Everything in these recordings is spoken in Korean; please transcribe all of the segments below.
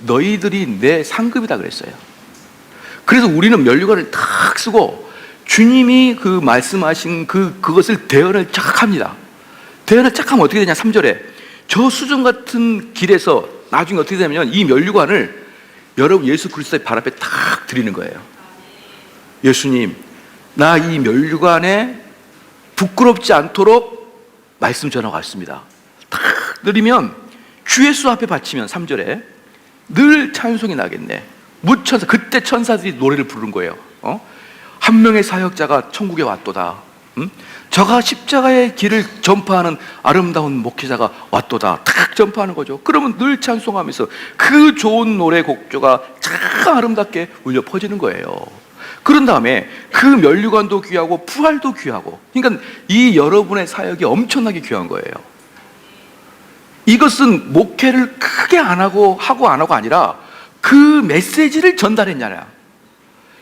너희들이 내 상급이다 그랬어요. 그래서 우리는 면류관을 탁 쓰고 주님이 그 말씀하신 그것을 대언을 쫙 합니다. 대언을 쫙 하면 어떻게 되냐, 3절에 저 수정 같은 길에서 나중에 어떻게 되냐면 이 면류관을 여러분 예수 그리스도의 발 앞에 탁 드리는 거예요. 예수님, 나 이 면류관에 부끄럽지 않도록 말씀 전하고 왔습니다. 탁 드리면 주 예수 앞에 바치면 3절에 늘 찬송이 나겠네. 무천사, 그때 천사들이 노래를 부르는 거예요. 한 명의 사역자가 천국에 왔도다. 저가 십자가의 길을 전파하는 아름다운 목회자가 왔도다. 탁 전파하는 거죠. 그러면 늘 찬송하면서 그 좋은 노래 곡조가 참 아름답게 울려 퍼지는 거예요. 그런 다음에 그 면류관도 귀하고 부활도 귀하고, 그러니까 이 여러분의 사역이 엄청나게 귀한 거예요. 이것은 목회를 크게 안 하고 안 하고 아니라 그 메시지를 전달했냐냐,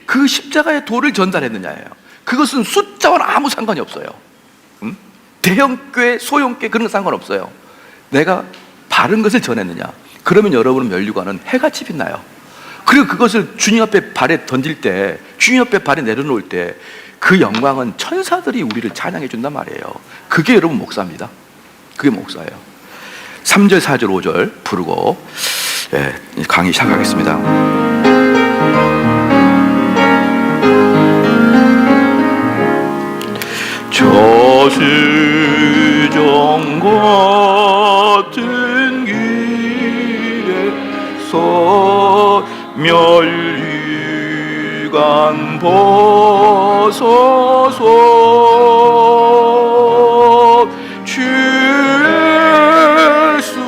그 십자가의 도를 전달했느냐예요. 그것은 숫자와는 아무 상관이 없어요. 대형교회, 소형교회 그런 거 상관없어요. 내가 바른 것을 전했느냐, 그러면 여러분은 면류관은 해같이 빛나요. 그리고 그것을 주님 앞에 발에 던질 때, 주님 앞에 발에 내려놓을 때 그 영광은 천사들이 우리를 찬양해 준단 말이에요. 그게 여러분 목사입니다. 그게 목사예요. 3절, 4절, 5절 부르고 강의 시작하겠습니다. 저 수정 같은 길에서 면류관 벗어서 주 예수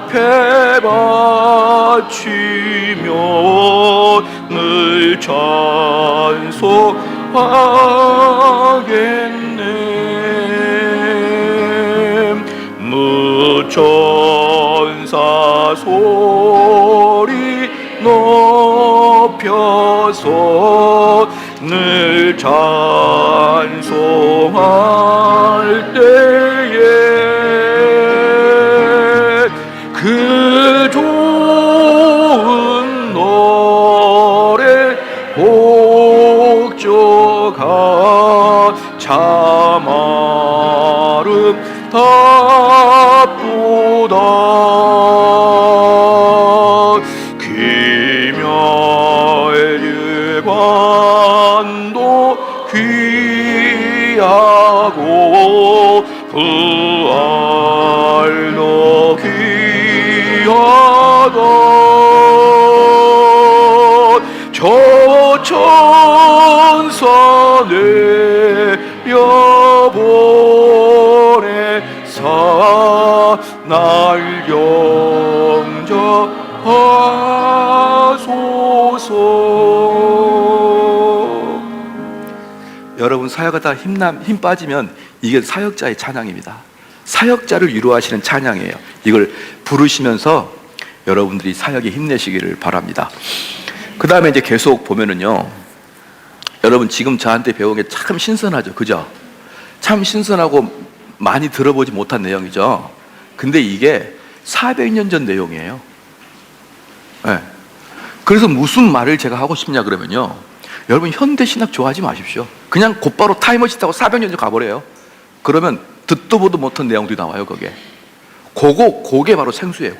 앞에 바치며 늘 찬송하겠네. 무천사 소리 높여서 늘 찬송할 때에 그 좋은 노래 곡조가 참 아름답도다. 기면류관도 귀하고 부활도 귀하다. 저 천사 내려보내사 날 영접하소서. 여러분 사역하다 힘 빠지면 이게 사역자의 찬양입니다. 사역자를 위로하시는 찬양이에요. 이걸 부르시면서 여러분들이 사역에 힘내시기를 바랍니다. 그 다음에 이제 계속 보면은요, 여러분 지금 저한테 배운 게 참 신선하죠, 그죠? 참 신선하고 많이 들어보지 못한 내용이죠. 근데 이게 400년 전 내용이에요. 네. 그래서 무슨 말을 제가 하고 싶냐 그러면요, 여러분 현대신학 좋아하지 마십시오. 그냥 곧바로 타임머신 타고 400년 전 가버려요. 그러면 듣도 보도 못한 내용들이 나와요. 그게 바로 생수예요.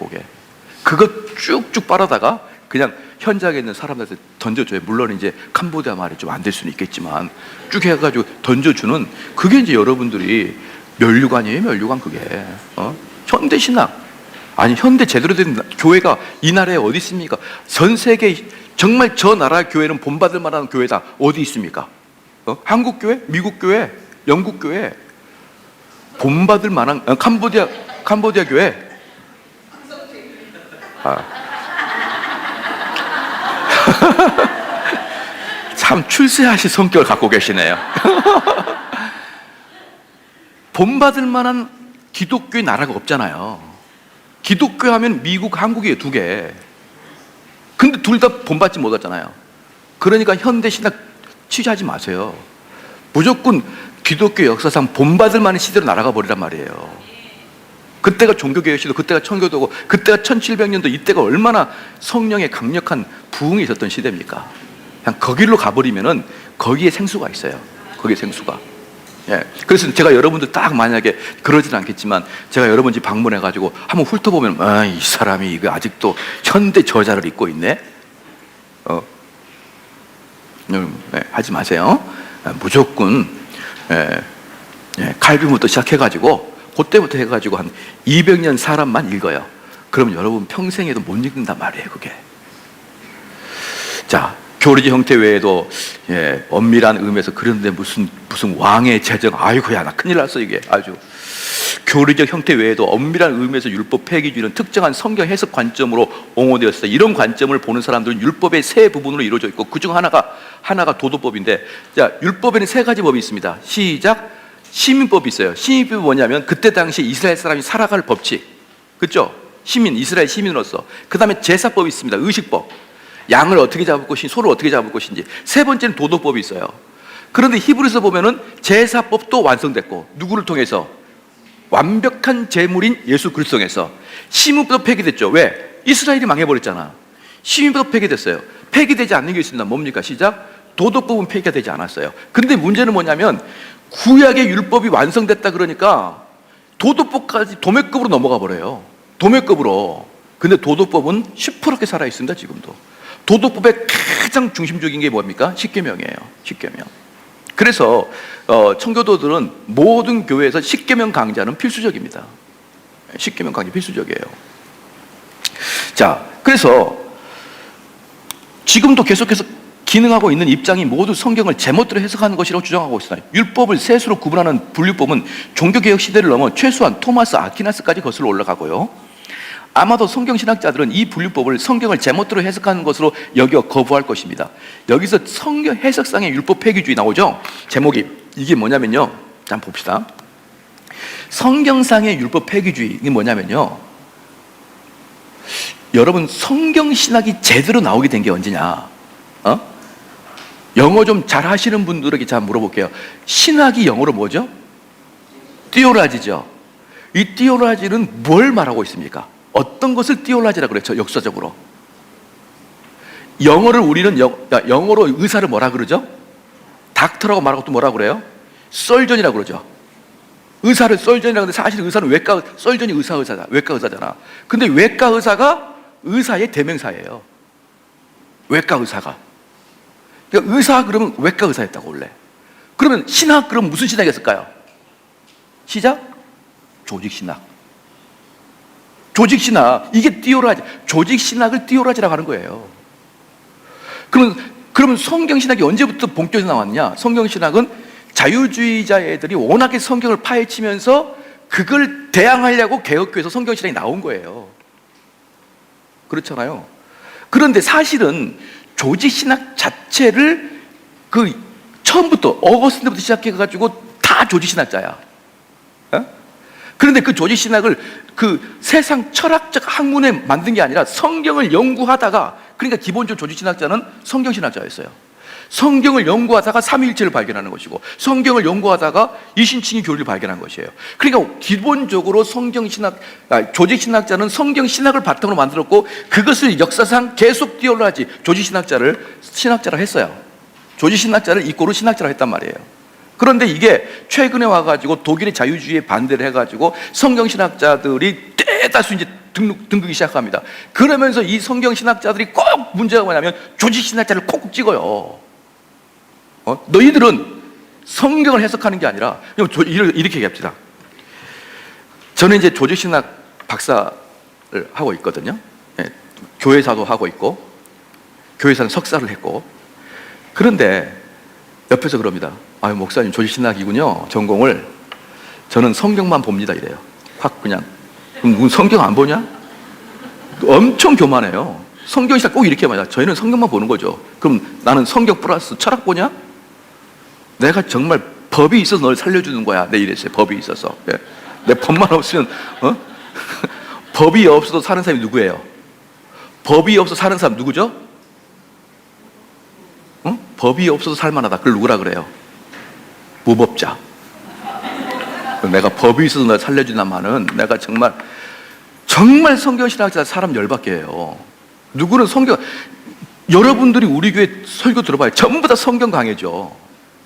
그거 쭉쭉 빨아다가 그냥 현장에 있는 사람들한테 던져줘요. 물론 이제 캄보디아 말이 좀 안 될 수는 있겠지만 쭉 해가지고 던져주는, 그게 이제 여러분들이 면류관이에요. 면류관. 그게 현대신학, 아니 현대 제대로 된 교회가 이 나라에 어디 있습니까? 전 세계 정말 저 나라 교회는 본받을 만한 교회다 어디 있습니까? 한국 교회, 미국 교회, 영국 교회, 본받을 만한 캄보디아 교회. 참 출세하실 성격을 갖고 계시네요. 본받을 만한 기독교의 나라가 없잖아요. 기독교 하면 미국, 한국이 두 개. 근데 둘 다 본받지 못하잖아요. 그러니까 현대신학 취재하지 마세요. 무조건 기독교 역사상 본받을 만한 시대로 날아가 버리란 말이에요. 그때가 종교개혁 시대, 그때가 청교도고, 그때가 1700년도, 이때가 얼마나 성령의 강력한 부흥이 있었던 시대입니까? 그냥 거기로 가버리면은 거기에 생수가 있어요. 거기에 생수가. 예. 그래서 제가 여러분들 딱 만약에 그러진 않겠지만 제가 여러분 집 방문해가지고 한번 훑어보면, 아, 이 사람이 이거 아직도 현대 저자를 입고 있네? 네, 하지 마세요. 무조건, 칼빈부터 시작해가지고, 그때부터 해가지고 한 200년 사람만 읽어요. 그럼 여러분 평생에도 못 읽는단 말이에요, 그게. 자, 교리적 형태 외에도 엄밀한 의미에서 그런데 무슨 왕의 재정, 아이고야 나 큰일 났어 이게 아주. 교리적 형태 외에도 엄밀한 의미에서 율법 폐기주의는 특정한 성경 해석 관점으로 옹호되었어요. 이런 관점을 보는 사람들은 율법의 세 부분으로 이루어져 있고 그중 하나가 도도법인데, 자, 율법에는 세 가지 법이 있습니다. 시작. 시민법이 있어요. 시민법이 뭐냐면 그때 당시 이스라엘 사람이 살아갈 법칙, 그렇죠? 시민, 이스라엘 시민으로서. 그 다음에 제사법이 있습니다. 의식법, 양을 어떻게 잡을 것인지, 소를 어떻게 잡을 것인지. 세 번째는 도덕법이 있어요. 그런데 히브리서 보면은 제사법도 완성됐고, 누구를 통해서? 완벽한 제물인 예수 그리스도 통해서. 시민법도 폐기됐죠. 왜? 이스라엘이 망해버렸잖아. 시민법도 폐기됐어요. 폐기되지 않는 게 있습니다. 뭡니까? 시작. 도덕법은 폐기가 되지 않았어요. 근데 문제는 뭐냐면 구약의 율법이 완성됐다 그러니까 도덕법까지 도매급으로 넘어가 버려요. 도매급으로. 근데 도덕법은 시퍼렇게 살아있습니다. 지금도. 도덕법의 가장 중심적인 게 뭡니까? 십계명이에요. 십계명. 그래서 청교도들은 모든 교회에서 십계명 강좌는 필수적입니다. 십계명 강좌 필수적이에요. 자, 그래서 지금도 계속해서 기능하고 있는 입장이 모두 성경을 제멋대로 해석하는 것이라고 주장하고 있습니다. 율법을 셋으로 구분하는 분류법은 종교개혁 시대를 넘어 최소한 토마스 아퀴나스까지 거슬러 올라가고요. 아마도 성경신학자들은 이 분류법을 성경을 제멋대로 해석하는 것으로 여겨 거부할 것입니다. 여기서 성경 해석상의 율법 폐기주의 나오죠? 제목이 이게 뭐냐면요, 자, 한번 봅시다. 성경상의 율법 폐기주의, 이게 뭐냐면요, 여러분 성경신학이 제대로 나오게 된 게 언제냐? 영어 좀 잘 하시는 분들에게 자 물어볼게요. 신학이 영어로 뭐죠? 띠오라지죠. 이 띠오라지는 뭘 말하고 있습니까? 어떤 것을 띠오라지라고 그랬죠? 역사적으로. 영어를 우리는 영어로 의사를 뭐라 그러죠? 닥터라고 말하고 또 뭐라 그래요? 썰전이라고 그러죠. 의사를 썰전이라고 하는데 사실 의사는 썰전이 의사잖아. 외과 의사잖아. 근데 외과 의사가 의사의 대명사예요. 외과 의사가. 그러니까 의사 그러면 외과 의사였다고 원래. 그러면 신학 그럼 무슨 신학이었을까요? 시작. 조직신학. 조직신학. 이게 띠오라지. 조직신학을 띠오라지라고 하는 거예요. 그러면 성경신학이 언제부터 본격적으로 나왔냐? 성경신학은 자유주의자애들이 워낙에 성경을 파헤치면서 그걸 대항하려고 개혁교회에서 성경신학이 나온 거예요. 그렇잖아요. 그런데 사실은 조직신학 자체를 처음부터 어거스틴부터 시작해가지고 다 조직신학자야. 그런데 그 조직신학을 세상 철학적 학문에 만든 게 아니라 성경을 연구하다가, 그러니까 기본적으로 조직신학자는 성경신학자였어요. 성경을 연구하다가 삼위일체를 발견하는 것이고, 성경을 연구하다가 이신칭의 교리를 발견한 것이에요. 그러니까 기본적으로 조직신학자는 성경신학을 바탕으로 만들었고, 그것을 역사상 계속 띄어나지 신학자라 했어요. 조직신학자를 이꼬로 신학자라 했단 말이에요. 그런데 이게 최근에 와가지고 독일의 자유주의에 반대를 해가지고 성경신학자들이 대다수 이제 등극이 시작합니다. 그러면서 이 성경신학자들이 꼭 문제가 뭐냐면 조직신학자를 콕콕 찍어요. 너희들은 성경을 해석하는 게 아니라, 이렇게 얘기합시다. 저는 이제 조직신학 박사를 하고 있거든요. 교회사도 하고 있고, 교회사는 석사를 했고. 그런데 옆에서 그럽니다. 아유, 목사님 조직신학이군요, 전공을. 저는 성경만 봅니다, 이래요. 확 그냥. 그럼 성경 안 보냐? 엄청 교만해요. 성경신학 꼭 이렇게 말이야. 저희는 성경만 보는 거죠. 그럼 나는 성경 플러스 철학 보냐? 내가 정말 법이 있어서 널 살려주는 거야. 내 이랬어요. 법이 있어서. 내 법만 없으면, 법이 없어도 사는 사람이 누구예요? 법이 없어서 사는 사람 누구죠? 법이 없어서 살만하다. 그걸 누구라 그래요? 무법자. 내가 법이 있어서 나 살려준다마는 내가 정말 성경신학자 사람 열받게 해요. 누구는 여러분들이 우리 교회 설교 들어봐요. 전부 다 성경 강해죠.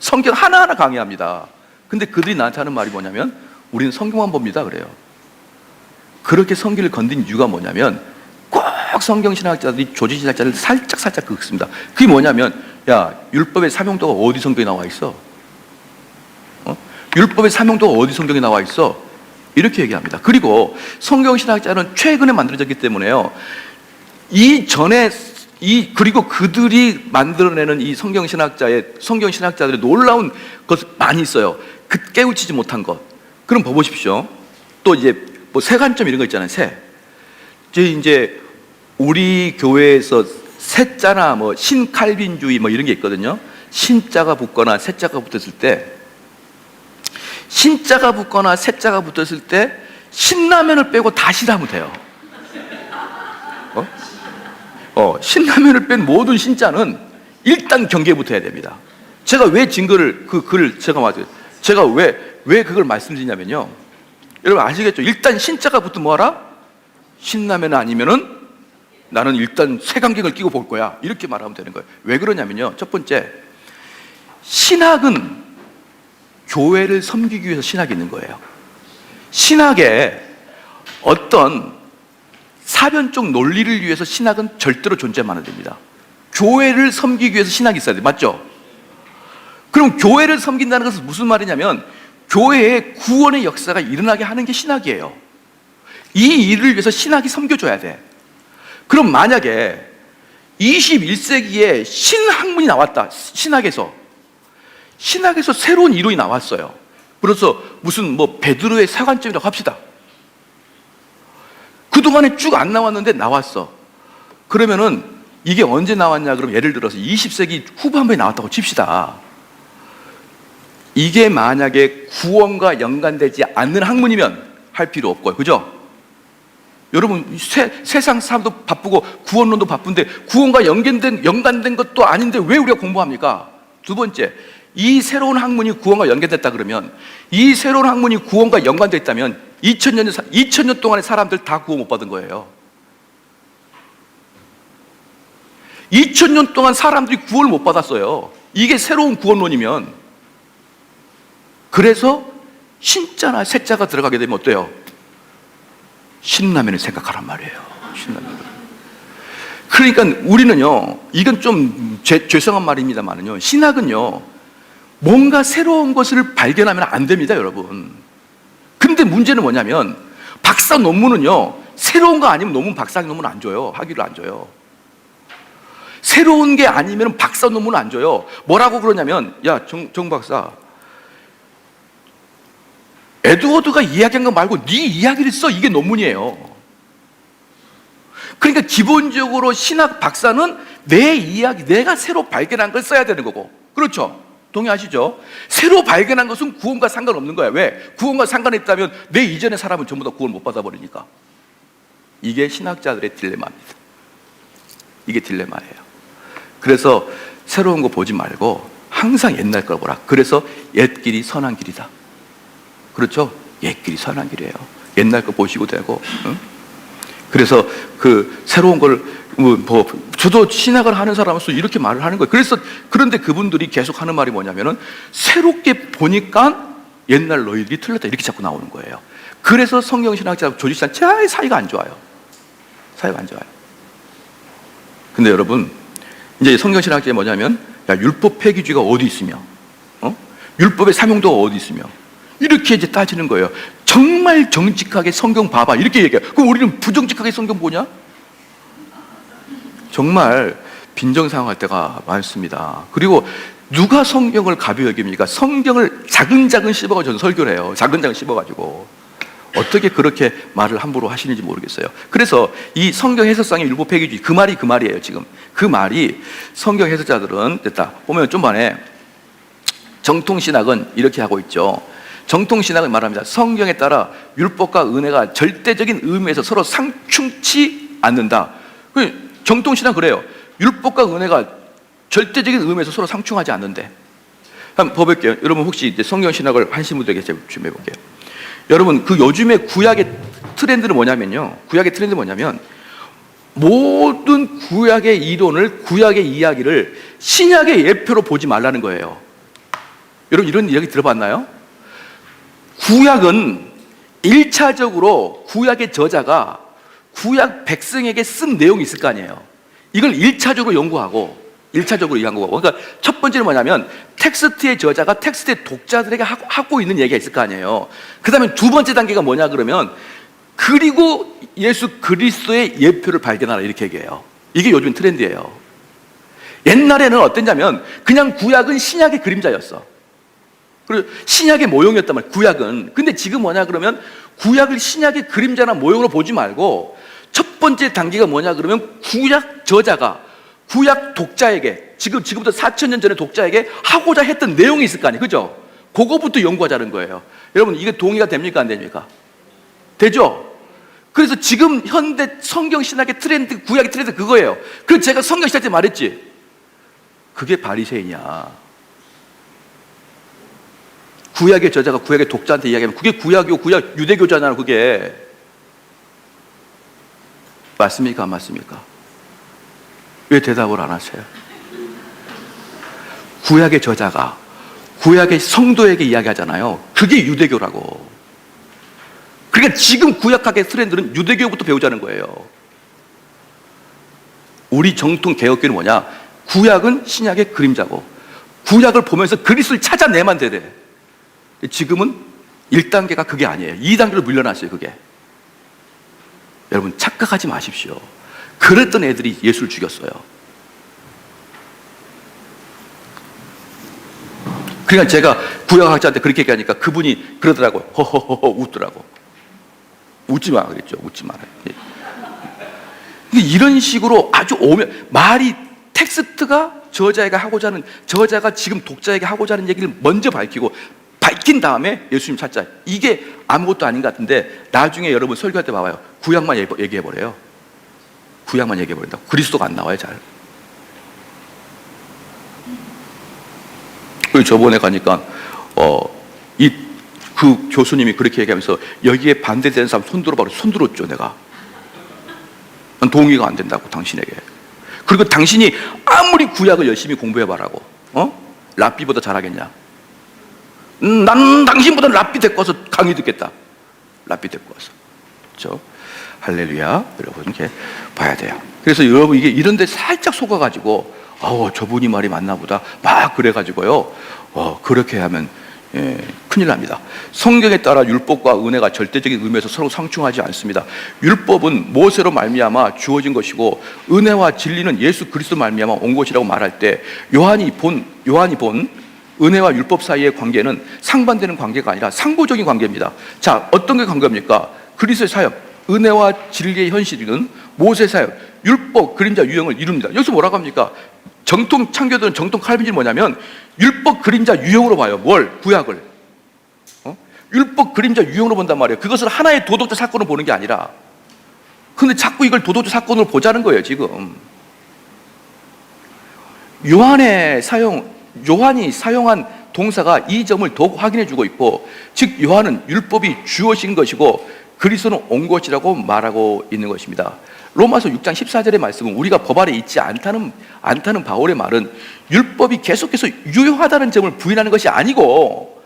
성경 하나하나 강의합니다. 근데 그들이 나한테 하는 말이 뭐냐면 우리는 성경만 봅니다 그래요. 그렇게 성경을 건든 이유가 뭐냐면 꼭 성경신학자들이 조지신학자를 살짝 긁습니다. 그게 뭐냐면 야, 율법의 사명도가 어디 성경에 나와 있어? 율법의 사명도가 어디 성경에 나와 있어? 이렇게 얘기합니다. 그리고 성경신학자는 최근에 만들어졌기 때문에요, 그리고 그들이 만들어내는 이 성경신학자들의 놀라운 것이 많이 있어요. 깨우치지 못한 것. 그럼 보십시오. 또 이제 뭐 세관점 이런 거 있잖아요. 이제 우리 교회에서 세자나 뭐 신칼빈주의 뭐 이런 게 있거든요. 신자가 붙거나 세자가 붙었을 때, 신자가 붙거나 세자가 붙었을 때 신라면을 빼고 다 싫어하면 돼요. 신라면을 뺀 모든 신자는 일단 경계부터 해야 됩니다. 제가 왜 증거를 제가 왜 그걸 말씀드리냐면요, 여러분 아시겠죠? 일단 신자가 붙으면 뭐하라? 신라면 아니면은 나는 일단 색안경을 끼고 볼 거야, 이렇게 말하면 되는 거예요. 왜 그러냐면요, 첫 번째, 신학은 교회를 섬기기 위해서 신학이 있는 거예요. 신학에 어떤 사변적 논리를 위해서 신학은 절대로 존재하면 안 됩니다. 교회를 섬기기 위해서 신학이 있어야 돼요. 맞죠? 그럼 교회를 섬긴다는 것은 무슨 말이냐면 교회에 구원의 역사가 일어나게 하는 게 신학이에요. 이 일을 위해서 신학이 섬겨줘야 돼. 그럼 만약에 21세기에 신학문이 나왔다. 신학에서 새로운 이론이 나왔어요. 그래서 무슨 뭐 베드로의 사관점이라고 합시다. 그동안에 쭉 안 나왔는데 나왔어. 그러면은 이게 언제 나왔냐? 그럼 예를 들어서 20세기 후반부에 나왔다고 칩시다. 이게 만약에 구원과 연관되지 않는 학문이면 할 필요 없고요. 그죠? 여러분, 세상 사람도 바쁘고 구원론도 바쁜데 구원과 연관된 것도 아닌데 왜 우리가 공부합니까? 두 번째, 이 새로운 학문이 구원과 연관됐다 그러면, 이 새로운 학문이 구원과 연관됐다면 2000년 동안의 사람들 다 구원 못 받은 거예요. 2000년 동안 사람들이 구원을 못 받았어요. 이게 새로운 구원론이면. 그래서 신자나 세자가 들어가게 되면 어때요? 신라면을 생각하란 말이에요. 신라면. 그러니까 우리는요, 이건 좀 죄송한 말입니다만은요, 신학은요, 뭔가 새로운 것을 발견하면 안 됩니다, 여러분. 근데 문제는 뭐냐면 박사 논문은요, 새로운 거 아니면 박사 논문 안 줘요. 학위를 안 줘요. 새로운 게 아니면 박사 논문을 안 줘요. 뭐라고 그러냐면, 야, 정 박사, 에드워드가 이야기한 거 말고 네 이야기를 써. 이게 논문이에요. 그러니까 기본적으로 신학 박사는 내 이야기, 내가 새로 발견한 걸 써야 되는 거고. 그렇죠? 동의하시죠? 새로 발견한 것은 구원과 상관없는 거야. 왜? 구원과 상관있다면 내 이전의 사람은 전부 다 구원 못 받아버리니까. 이게 신학자들의 딜레마입니다. 이게 딜레마예요. 그래서 새로운 거 보지 말고 항상 옛날 걸 보라. 그래서 옛길이 선한 길이다. 그렇죠? 옛길이 선한 길이에요. 옛날 거 보시고 되고. 응? 그래서 그 새로운 걸 저도 신학을 하는 사람으로서 이렇게 말을 하는 거예요. 그런데 그분들이 계속 하는 말이 뭐냐면은 새롭게 보니까 옛날 너희들이 틀렸다, 이렇게 자꾸 나오는 거예요. 그래서 성경신학자 조지신학 사이가 안 좋아요. 사이가 안 좋아요. 근데 여러분, 이제 성경신학자가 뭐냐면, 야, 율법 폐기주의가 어디 있으며, 율법의 사명도가 어디 있으며, 이렇게 이제 따지는 거예요. 정말 정직하게 성경 봐봐, 이렇게 얘기해요. 그럼 우리는 부정직하게 성경 보냐? 정말 빈정상할 때가 많습니다. 그리고 누가 성경을 가벼이 여깁니까? 성경을 자근자근 씹어가지고 저는 설교를 해요. 자근자근 씹어가지고. 어떻게 그렇게 말을 함부로 하시는지 모르겠어요. 그래서 이 성경 해석상의 율법 폐기주의, 그 말이에요. 지금 그 말이 성경 해석자들은 됐다 보면 좀 전에 정통신학은 이렇게 하고 있죠. 정통신학은 말합니다. 성경에 따라 율법과 은혜가 절대적인 의미에서 서로 상충치 않는다. 정통신학은 그래요. 율법과 은혜가 절대적인 의미에서 서로 상충하지 않는데. 한번 볼게요. 여러분 혹시 이제 성경신학을 하신 분들에게 제가 좀 해볼게요. 여러분, 그 요즘의 구약의 트렌드는 뭐냐면요. 구약의 트렌드는 뭐냐면 모든 구약의 이론을, 구약의 이야기를 신약의 예표로 보지 말라는 거예요. 여러분, 이런 이야기 들어봤나요? 구약은 1차적으로 구약의 저자가 구약 백성에게 쓴 내용이 있을 거 아니에요. 이걸 1차적으로 연구하고 1차적으로 이해한 거고. 그러니까 첫 번째는 뭐냐면 텍스트의 저자가 텍스트의 독자들에게 하고 있는 얘기가 있을 거 아니에요. 그 다음에 두 번째 단계가 뭐냐 그러면 그리고 예수 그리스도의 예표를 발견하라, 이렇게 얘기해요. 이게 요즘 트렌드예요. 옛날에는 어땠냐면 그냥 구약은 신약의 그림자였어. 그리고 신약의 모형이었단 말이에요, 구약은. 근데 지금 뭐냐 그러면 구약을 신약의 그림자나 모형으로 보지 말고 첫 번째 단계가 뭐냐 그러면 구약 저자가 구약 독자에게 지금부터 4,000년 전의 독자에게 하고자 했던 내용이 있을 거 아니에요, 그죠? 그거부터 연구하자는 거예요. 여러분, 이게 동의가 됩니까, 안 됩니까? 되죠? 그래서 지금 현대 성경 신학의 트렌드, 구약의 트렌드 그거예요. 그래서 제가 성경 시작 때 말했지, 그게 바리새인이야. 구약의 저자가 구약의 독자한테 이야기하면 그게 구약이고 구약 유대교잖아요. 그게 맞습니까, 안 맞습니까? 왜 대답을 안 하세요? 구약의 저자가 구약의 성도에게 이야기하잖아요. 그게 유대교라고. 그러니까 지금 구약학의 트렌드는 유대교부터 배우자는 거예요. 우리 정통 개혁교는 뭐냐? 구약은 신약의 그림자고 구약을 보면서 그리스도를 찾아내만 되래. 지금은 1단계가 그게 아니에요. 2단계로 물려놨어요, 그게. 여러분, 착각하지 마십시오. 그랬던 애들이 예수를 죽였어요. 그러니까 제가 구약학자한테 그렇게 얘기하니까 그분이 그러더라고요. 허허허허 웃더라고. 웃지 마 그랬죠. 웃지 마라. 이런 식으로 아주 말이 텍스트가 저자가 하고자 하는, 저자가 지금 독자에게 하고자 하는 얘기를 먼저 밝힌 다음에 예수님 찾자. 이게 아무것도 아닌 것 같은데 나중에 여러분 설교할 때 봐봐요. 구약만 얘기해버려요. 구약만 얘기해버린다. 그리스도가 안 나와요, 잘. 그리고 저번에 가니까 그 교수님이 그렇게 얘기하면서 여기에 반대되는 사람 손 들어봐라. 손 들었죠, 내가. 난 동의가 안 된다고, 당신에게. 그리고 당신이 아무리 구약을 열심히 공부해봐라고, 랍비보다 잘하겠냐? 난 당신보다 랍비 데리고 와서 강의 듣겠다. 랍비 데리고 와서. 그렇죠? 할렐루야. 여러분, 이렇게 봐야 돼요. 그래서 여러분, 이게 이런데 살짝 속아가지고, 저분이 말이 맞나 보다. 막 그래가지고요. 그렇게 하면, 큰일 납니다. 성경에 따라 율법과 은혜가 절대적인 의미에서 서로 상충하지 않습니다. 율법은 모세로 말미암아 주어진 것이고, 은혜와 진리는 예수 그리스도 말미암아 온 것이라고 말할 때, 요한이 본 은혜와 율법 사이의 관계는 상반되는 관계가 아니라 상호적인 관계입니다. 자, 어떤 게 관계입니까? 그리스도의 사역, 은혜와 진리의 현실은 모세 사역, 율법, 그림자, 유형을 이룹니다. 여기서 뭐라고 합니까? 정통 창교들은 정통 칼빈주는 뭐냐면 율법, 그림자, 유형으로 봐요. 뭘? 구약을. 율법, 그림자, 유형으로 본단 말이에요. 그것을 하나의 도덕적 사건으로 보는 게 아니라. 근데 자꾸 이걸 도덕적 사건으로 보자는 거예요, 지금. 요한이 사용한 동사가 이 점을 더욱 확인해 주고 있고, 즉 요한은 율법이 주어진 것이고 그리스도는 온 것이라고 말하고 있는 것입니다. 로마서 6장 14절의 말씀은 우리가 법 아래 있지 않다는 바울의 말은 율법이 계속해서 유효하다는 점을 부인하는 것이 아니고,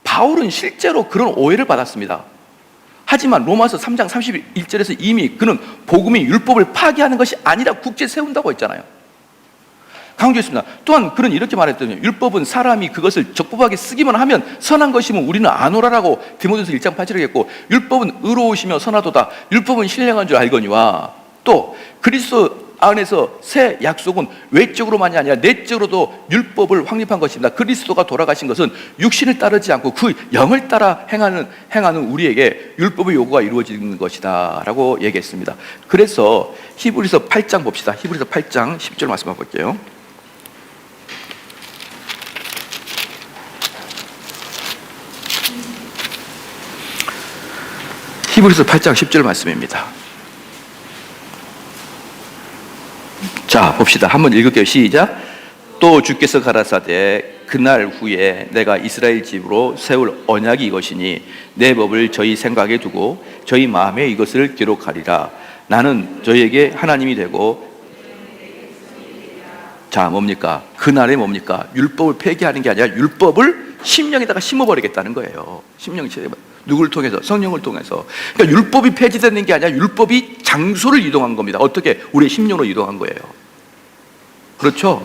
바울은 실제로 그런 오해를 받았습니다. 하지만 로마서 3장 31절에서 이미 그는 복음이 율법을 파기하는 것이 아니라 국제 세운다고 했잖아요. 강조했습니다. 또한 그는 이렇게 말했더니 율법은 사람이 그것을 적법하게 쓰기만 하면 선한 것이면 우리는 아노라라고 디모데후서 1장 8절에 했고, 율법은 의로우시며 선하도다. 율법은 신령한 줄 알거니와. 또 그리스도 안에서 새 약속은 외적으로만이 아니라 내적으로도 율법을 확립한 것입니다. 그리스도가 돌아가신 것은 육신을 따르지 않고 그 영을 따라 행하는 우리에게 율법의 요구가 이루어지는 것이다 라고 얘기했습니다. 그래서 히브리서 8장 봅시다. 히브리서 8장 10절 말씀 볼게요. 히브리서 8장 10절 말씀입니다. 자, 봅시다. 한번 읽을게요. 시작. 또 주께서 가라사대 그날 후에 내가 이스라엘 집으로 세울 언약이 이것이니 내 법을 저희 생각에 두고 저희 마음에 이것을 기록하리라. 나는 저희에게 하나님이 되고. 자, 뭡니까? 그날에 뭡니까? 율법을 폐기하는 게 아니라 율법을 심령에다가 심어버리겠다는 거예요. 심령, 누구를 통해서? 성령을 통해서. 그러니까 율법이 폐지되는 게 아니라 율법이 장소를 이동한 겁니다. 어떻게? 우리의 심령으로 이동한 거예요. 그렇죠?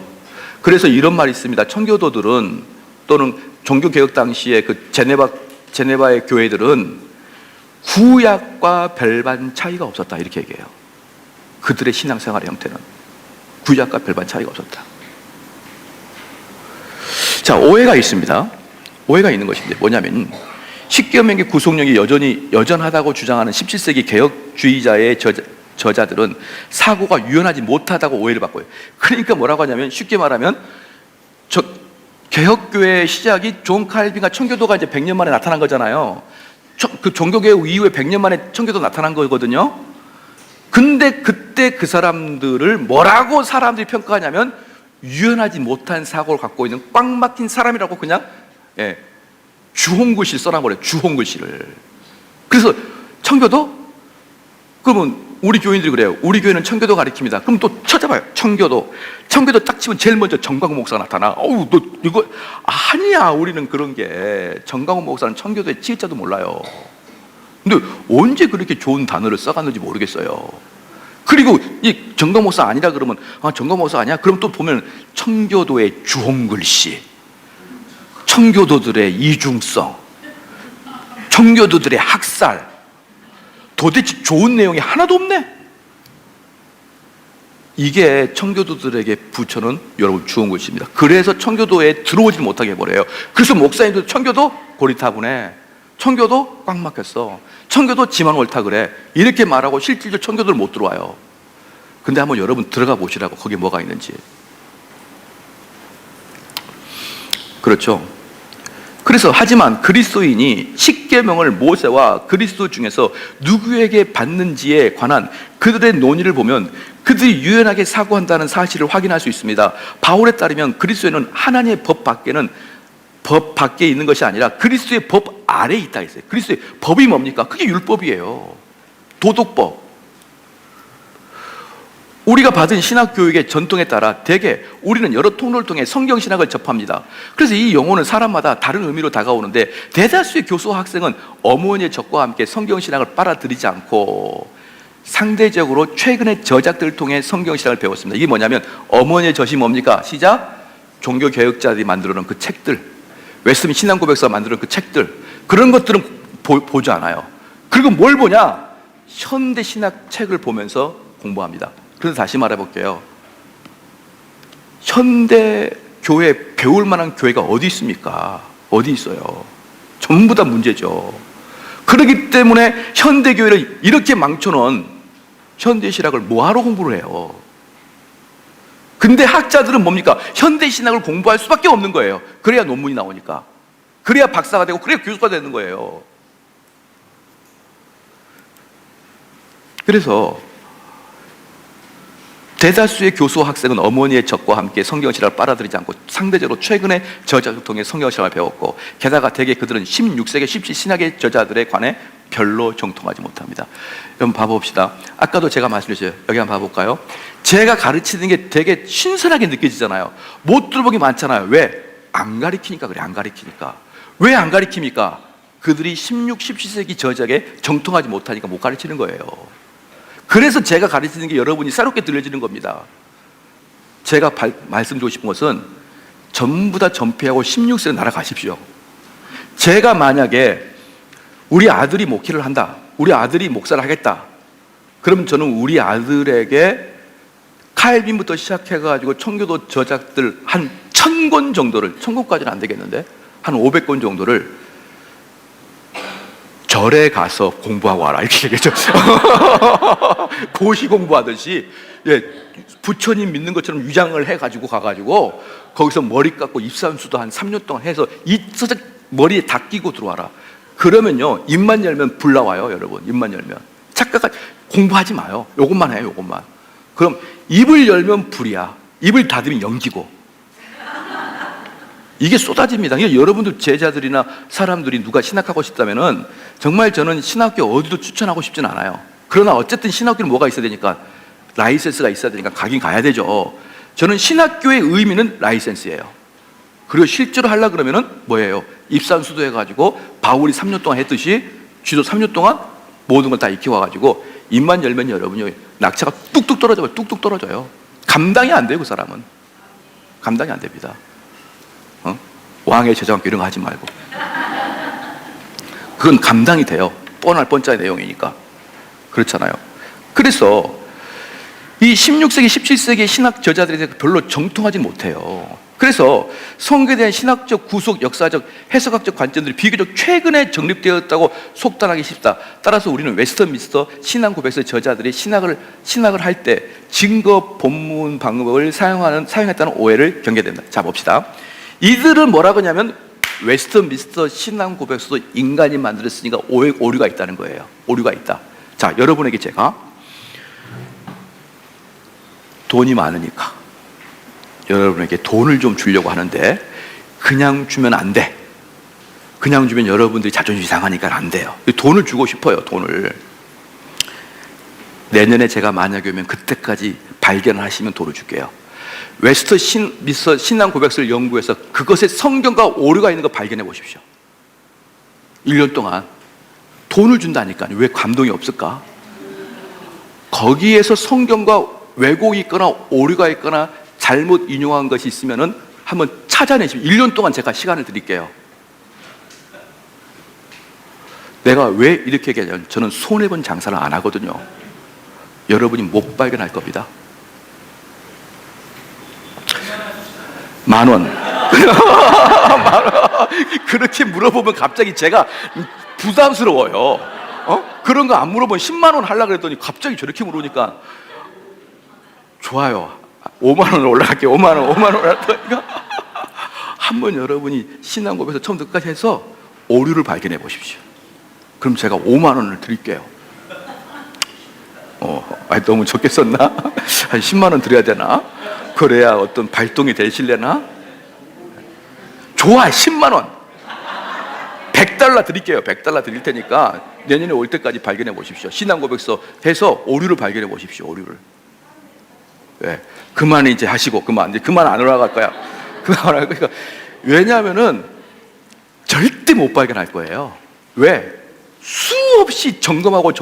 그래서 이런 말이 있습니다. 청교도들은, 또는 종교개혁 당시에 그 제네바의 교회들은 구약과 별반 차이가 없었다, 이렇게 얘기해요. 그들의 신앙생활의 형태는 구약과 별반 차이가 없었다. 자, 오해가 있습니다. 오해가 있는 것인데 뭐냐면, 십계명의 구속력이 여전하다고 주장하는 17세기 개혁주의자의 저자들은 사고가 유연하지 못하다고 오해를 받고 있어요. 그러니까 뭐라고 하냐면, 쉽게 말하면 개혁교회의 시작이 존 칼빈과 청교도가 이제 100년 만에 나타난 거잖아요. 그 종교개혁 이후에 100년 만에 청교도 나타난 거거든요. 근데 그때 그 사람들을 뭐라고 사람들이 평가하냐면, 유연하지 못한 사고를 갖고 있는 꽉 막힌 사람이라고 그냥 주홍글씨 써놔버려요. 주홍글씨를. 그래서 청교도? 그러면 우리 교인들이 그래요. 우리 교회는 청교도 가리킵니다. 그럼 또 찾아봐요. 청교도 딱 치면 제일 먼저 정광훈 목사가 나타나. 어우, 너 이거 아니야. 우리는 그런 게, 정광훈 목사는 청교도의 치읓자도 몰라요. 근데 언제 그렇게 좋은 단어를 써갔는지 모르겠어요. 그리고 이 정광훈 목사 아니라 그러면, 아, 정광훈 목사 아니야? 그럼 또 보면 청교도의 주홍글씨, 청교도들의 이중성, 청교도들의 학살, 도대체 좋은 내용이 하나도 없네. 이게 청교도들에게 붙여놓은 여러분 주홍글씨입니다. 그래서 청교도에 들어오지 못하게 해버려요. 그래서 목사님도 청교도 고리타분해, 청교도 꽉 막혔어, 청교도 지만 옳다 그래, 이렇게 말하고 실질적으로 청교도를 못 들어와요. 근데 한번 여러분 들어가 보시라고, 거기에 뭐가 있는지. 그렇죠? 그래서 하지만 그리스도인이 십계명을 모세와 그리스도 중에서 누구에게 받는지에 관한 그들의 논의를 보면 그들이 유연하게 사고한다는 사실을 확인할 수 있습니다. 바울에 따르면 그리스도인은 하나님의 법 밖에 있는 것이 아니라 그리스도의 법 아래에 있다 했어요. 그리스도의 법이 뭡니까? 그게 율법이에요. 도덕법. 우리가 받은 신학교육의 전통에 따라 대개 우리는 여러 통로를 통해 성경신학을 접합니다. 그래서 이 용어는 사람마다 다른 의미로 다가오는데, 대다수의 교수와 학생은 어머니의 적과 함께 성경신학을 빨아들이지 않고 상대적으로 최근의 저작들을 통해 성경신학을 배웠습니다. 이게 뭐냐면, 어머니의 젖이 뭡니까? 시작, 종교개혁자들이 만들어놓은 그 책들, 웨스민 신앙고백서가 만들어놓은 그 책들, 그런 것들은 보지 않아요. 그리고 뭘 보냐? 현대신학 책을 보면서 공부합니다. 그래서 다시 말해볼게요. 현대 교회 배울 만한 교회가 어디 있습니까? 어디 있어요? 전부 다 문제죠. 그렇기 때문에 현대 교회를 이렇게 망쳐놓은 현대 신학을 뭐하러 공부를 해요? 근데 학자들은 뭡니까? 현대 신학을 공부할 수밖에 없는 거예요. 그래야 논문이 나오니까, 그래야 박사가 되고, 그래야 교수가 되는 거예요. 그래서 대다수의 교수와 학생은 어머니의 젖과 함께 성경신학을 빨아들이지 않고 상대적으로 최근의 저자를 통해 성경신학을 배웠고, 게다가 대개 그들은 16세기 17 신학의 저자들에 관해 별로 정통하지 못합니다. 여러분 봐봅시다. 아까도 제가 말씀드렸어요. 여기 한번 봐볼까요? 제가 가르치는 게 되게 신선하게 느껴지잖아요. 못 들어보기 많잖아요. 왜? 안 가르치니까 그래. 안 가르치니까. 왜 안 가르칩니까? 그들이 16, 17세기 저자에게 정통하지 못하니까 못 가르치는 거예요. 그래서 제가 가르치는 게 여러분이 새롭게 들려지는 겁니다. 제가 말씀드리고 싶은 것은 전부 다 전폐하고 16세로 날아가십시오. 제가 만약에 우리 아들이 목회를 한다, 우리 아들이 목사를 하겠다, 그러면 저는 우리 아들에게 칼빈부터 시작해가지고 청교도 저작들 한 1000권 정도를, 1000권까지는 안 되겠는데 한 500권 정도를 절에 가서 공부하고 와라, 이렇게 얘기했죠. 고시 공부하듯이, 부처님 믿는 것처럼 위장을 해가지고 가가지고 거기서 머리 깎고 입산수도 한 3년 동안 해서 머리에 다 끼고 들어와라. 그러면요, 입만 열면 불 나와요. 여러분, 입만 열면. 착각하, 공부하지 마요. 요것만 해요. 요것만. 그럼 입을 열면 불이야, 입을 닫으면 연기고. 이게 쏟아집니다. 그러니까 여러분들 제자들이나 사람들이 누가 신학하고 싶다면은 정말 저는 신학교 어디도 추천하고 싶진 않아요. 그러나 어쨌든 신학교는 뭐가 있어야 되니까 라이센스가 있어야 되니까 가긴 가야 되죠. 저는 신학교의 의미는 라이센스예요. 그리고 실제로 하려고 그러면은 뭐예요? 입산수도 해가지고 바울이 3년 동안 했듯이 쥐도 3년 동안 모든 걸 다 익혀와가지고 입만 열면 여러분이 낙차가 뚝뚝 떨어져요. 뚝뚝 떨어져요. 감당이 안 돼요. 그 사람은 감당이 안 됩니다. 왕의 제자학교 이런 거 하지 말고. 그건 감당이 돼요. 뻔할 뻔짜의 내용이니까. 그렇잖아요. 그래서 이 16세기, 17세기 신학 저자들에 대해서 별로 정통하지 못해요. 그래서 성경에 대한 신학적, 구속, 역사적, 해석학적 관점들이 비교적 최근에 정립되었다고 속단하기 쉽다. 따라서 우리는 웨스터민스터 신앙 고백서 저자들이 신학을 할 때 증거 본문 방법을 사용했다는 오해를 경계된다. 자, 봅시다. 이들은 뭐라고 하냐면 웨스터민스터 신앙 고백서도 인간이 만들었으니까 오류가 있다는 거예요. 오류가 있다. 자, 여러분에게 제가 돈이 많으니까 여러분에게 돈을 좀 주려고 하는데 그냥 주면 안 돼. 그냥 주면 여러분들이 자존심이 상하니까 안 돼요. 돈을 주고 싶어요. 돈을. 내년에 제가 만약에 오면 그때까지 발견하시면 돈을 줄게요. 웨스터민스터 신앙 고백서를 연구해서 그것에 성경과 오류가 있는 거 발견해 보십시오. 1년 동안 돈을 준다니까요. 왜 감동이 없을까? 거기에서 성경과 왜곡이 있거나 오류가 있거나 잘못 인용한 것이 있으면은 한번 찾아내시면 1년 동안 제가 시간을 드릴게요. 내가 왜 이렇게 얘기하냐면 저는 손해본 장사를 안 하거든요. 여러분이 못 발견할 겁니다. 10,000원. 그렇게 물어보면 갑자기 제가 부담스러워요. 그런 거 안 물어보면 10만 원 하려고 그랬더니 갑자기 저렇게 물으니까 좋아요. 5만 원으로 올라갈게요. 5만 원 올라가니까 한번 여러분이 신앙 고백에서 처음부터 끝까지 해서 오류를 발견해 보십시오. 그럼 제가 5만 원을 드릴게요. 너무 적게 썼나? 한 10만 원 드려야 되나? 그래야 어떤 발동이 되실래나? 좋아, 10만 원. $100 드릴게요. $100 드릴 테니까 내년에 올 때까지 발견해 보십시오. 신앙 고백서 해서 오류를 발견해 보십시오. 오류를. 네. 그만 이제 하시고 그만 안 올라갈 거야. 그만 안 할 거니까. 왜냐하면은 절대 못 발견할 거예요. 왜? 수없이 점검하고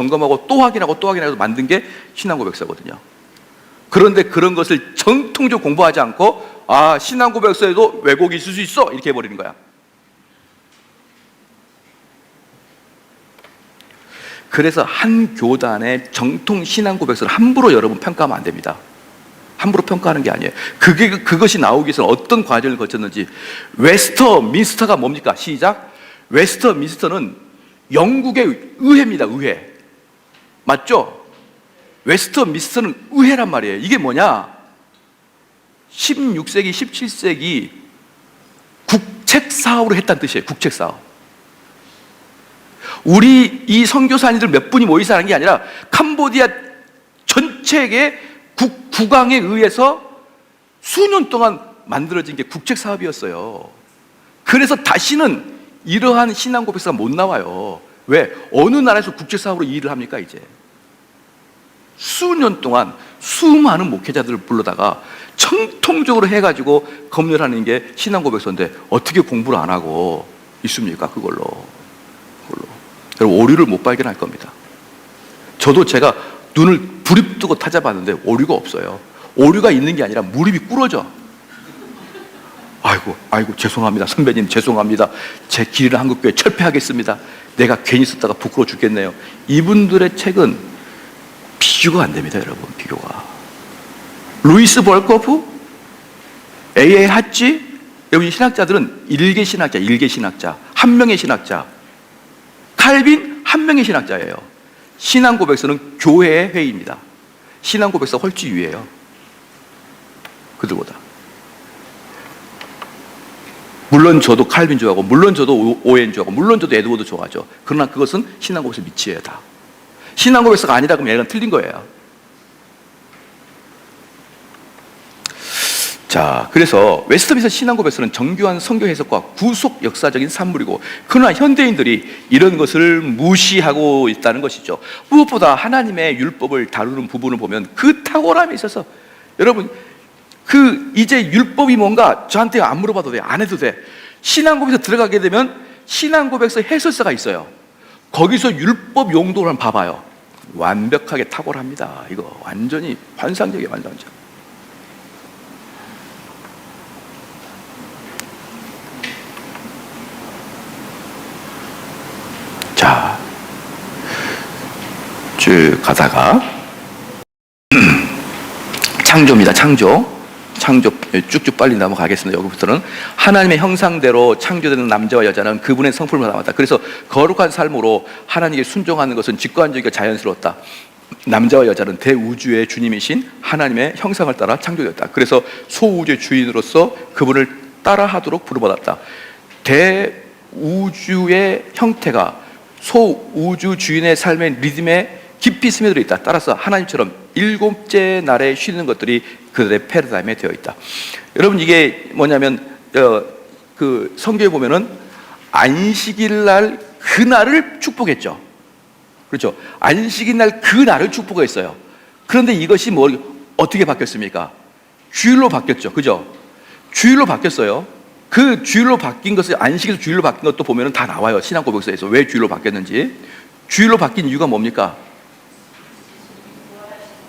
또 확인하고 만든 게 신앙 고백서거든요. 그런데 그런 것을 정통적으로 공부하지 않고 신앙 고백서에도 왜곡이 있을 수 있어 이렇게 해버리는 거야. 그래서 한 교단의 정통 신앙 고백서를 함부로 여러분 평가하면 안 됩니다. 함부로 평가하는 게 아니에요. 그것이 나오기 위해서 어떤 과정을 거쳤는지. 웨스터민스터가 뭡니까? 시작. 웨스터민스터는 영국의 의회입니다. 의회. 맞죠? 웨스터민스터는 의회란 말이에요. 이게 뭐냐? 16세기, 17세기 국책 사업으로 했다는 뜻이에요. 국책 사업. 우리 이 선교사님들 몇 분이 모이서 하는 게 아니라 캄보디아 전체의 국왕에 의해서 수년 동안 만들어진 게 국책 사업이었어요. 그래서 다시는 이러한 신앙 고백서가 못 나와요. 왜? 어느 나라에서 국책 사업으로 일을 합니까 이제? 수년 동안 수많은 목회자들을 불러다가 정통적으로 해가지고 검열하는 게 신앙 고백서인데 어떻게 공부를 안 하고 있습니까? 그걸로. 여러분 오류를 못 발견할 겁니다. 저도 제가 눈을 부릅뜨고 찾아봤는데 오류가 없어요. 오류가 있는 게 아니라 무릎이 꿇어져. 아이고 죄송합니다. 선배님 죄송합니다. 제 길이나 한국교회 철폐하겠습니다. 내가 괜히 썼다가 부끄러워 죽겠네요. 이분들의 책은 비교가 안 됩니다. 여러분 비교가. 루이스 벌커프, A.A. 하치, 여기 신학자들은 일개 신학자, 한 명의 신학자. 칼빈 한 명의 신학자예요. 신앙 고백서는 교회의 회의입니다. 신앙 고백서 훨씬 위에요. 그들보다. 물론 저도 칼빈 좋아하고, 물론 저도 오웬 좋아하고, 물론 저도 에드워드 좋아하죠. 그러나 그것은 신앙 고백서 밑이에요. 다. 신앙 고백서가 아니다 그러면 얘는 틀린 거예요. 자, 그래서 웨스트민스터 신앙고백서는 정교한 성경 해석과 구속 역사적인 산물이고, 그러나 현대인들이 이런 것을 무시하고 있다는 것이죠. 무엇보다 하나님의 율법을 다루는 부분을 보면 그 탁월함에 있어서, 여러분, 이제 율법이 뭔가 저한테 안 물어봐도 돼, 안 해도 돼. 신앙고백서 들어가게 되면 신앙고백서 해설서가 있어요. 거기서 율법 용도를 한번 봐봐요. 완벽하게 탁월합니다. 이거 완전히 환상적이에요, 완전히. 자, 쭉 가다가 창조입니다. 창조 쭉쭉 빨리 넘어가겠습니다. 여기부터는 하나님의 형상대로 창조되는 남자와 여자는 그분의 성품을 담았다. 그래서 거룩한 삶으로 하나님께 순종하는 것은 직관적이고 자연스러웠다. 남자와 여자는 대우주의 주님이신 하나님의 형상을 따라 창조되었다. 그래서 소우주의 주인으로서 그분을 따라하도록 부름받았다. 대우주의 형태가 소우주 주인의 삶의 리듬에 깊이 스며들어 있다. 따라서 하나님처럼 일곱째 날에 쉬는 것들이 그들의 패러다임에 되어 있다. 여러분, 이게 뭐냐면 그 성경에 보면은 안식일 날 그날을 축복했죠. 그렇죠? 안식일 날 그날을 축복했어요. 그런데 이것이 어떻게 바뀌었습니까? 주일로 바뀌었죠. 그죠? 주일로 바뀌었어요. 그 주일로 바뀐 것을, 안식일 주일로 바뀐 것도 보면은 다 나와요. 신앙고백서에서 왜 주일로 바뀌었는지. 주일로 바뀐 이유가 뭡니까?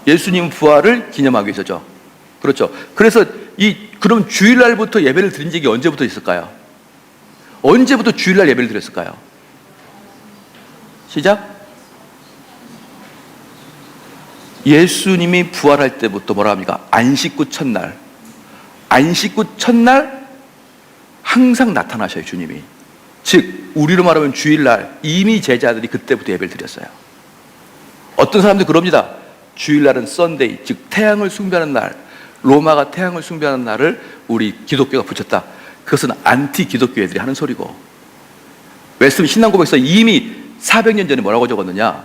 예수님 부활을 기념하기 위해서죠. 그렇죠. 그래서 그럼 주일날부터 예배를 드린 적이 언제부터 있을까요? 언제부터 주일날 예배를 드렸을까요? 시작. 예수님이 부활할 때부터 뭐라 합니까? 안식구 첫날. 안식구 첫날 항상 나타나셔요, 주님이. 즉 우리로 말하면 주일날 이미 제자들이 그때부터 예배를 드렸어요. 어떤 사람들 그럽니다. 주일날은 썬데이, 즉 태양을 숭배하는 날, 로마가 태양을 숭배하는 날을 우리 기독교가 붙였다. 그것은 안티 기독교 애들이 하는 소리고, 웨스트민스터 신앙고백서 이미 400년 전에 뭐라고 적었느냐?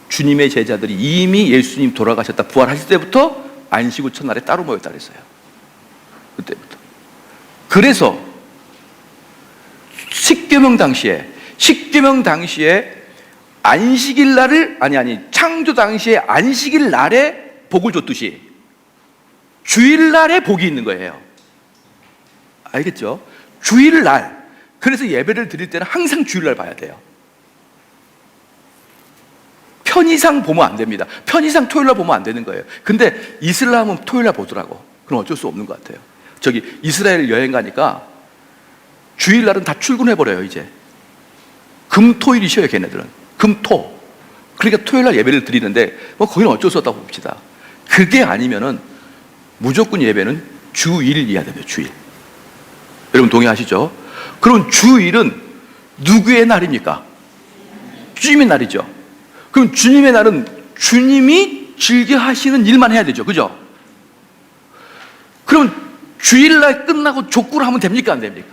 주님의 제자들이 이미 예수님 돌아가셨다, 부활하실 때부터 안식구 첫날에 따로 모였다 그랬어요. 그때부터. 그래서 십계명 당시에 안식일 날을 창조 당시에 안식일 날에 복을 줬듯이 주일날에 복이 있는 거예요. 알겠죠? 주일날. 그래서 예배를 드릴 때는 항상 주일날 봐야 돼요. 편의상 보면 안 됩니다. 편의상 토요일날 보면 안 되는 거예요. 근데 이슬람은 토요일날 보더라고. 그럼 어쩔 수 없는 것 같아요. 저기 이스라엘 여행 가니까 주일날은 다 출근해버려요. 이제 금, 토일이 쉬어요. 걔네들은 금, 토. 그러니까 토요일날 예배를 드리는데 거기는 어쩔 수 없다고 봅시다. 그게 아니면은 무조건 예배는 주일이어야 돼요. 주일. 여러분 동의하시죠? 그럼 주일은 누구의 날입니까? 주님의 날이죠. 그럼 주님의 날은 주님이 즐겨 하시는 일만 해야 되죠. 그죠? 그럼 주일날 끝나고 족구를 하면 됩니까? 안 됩니까?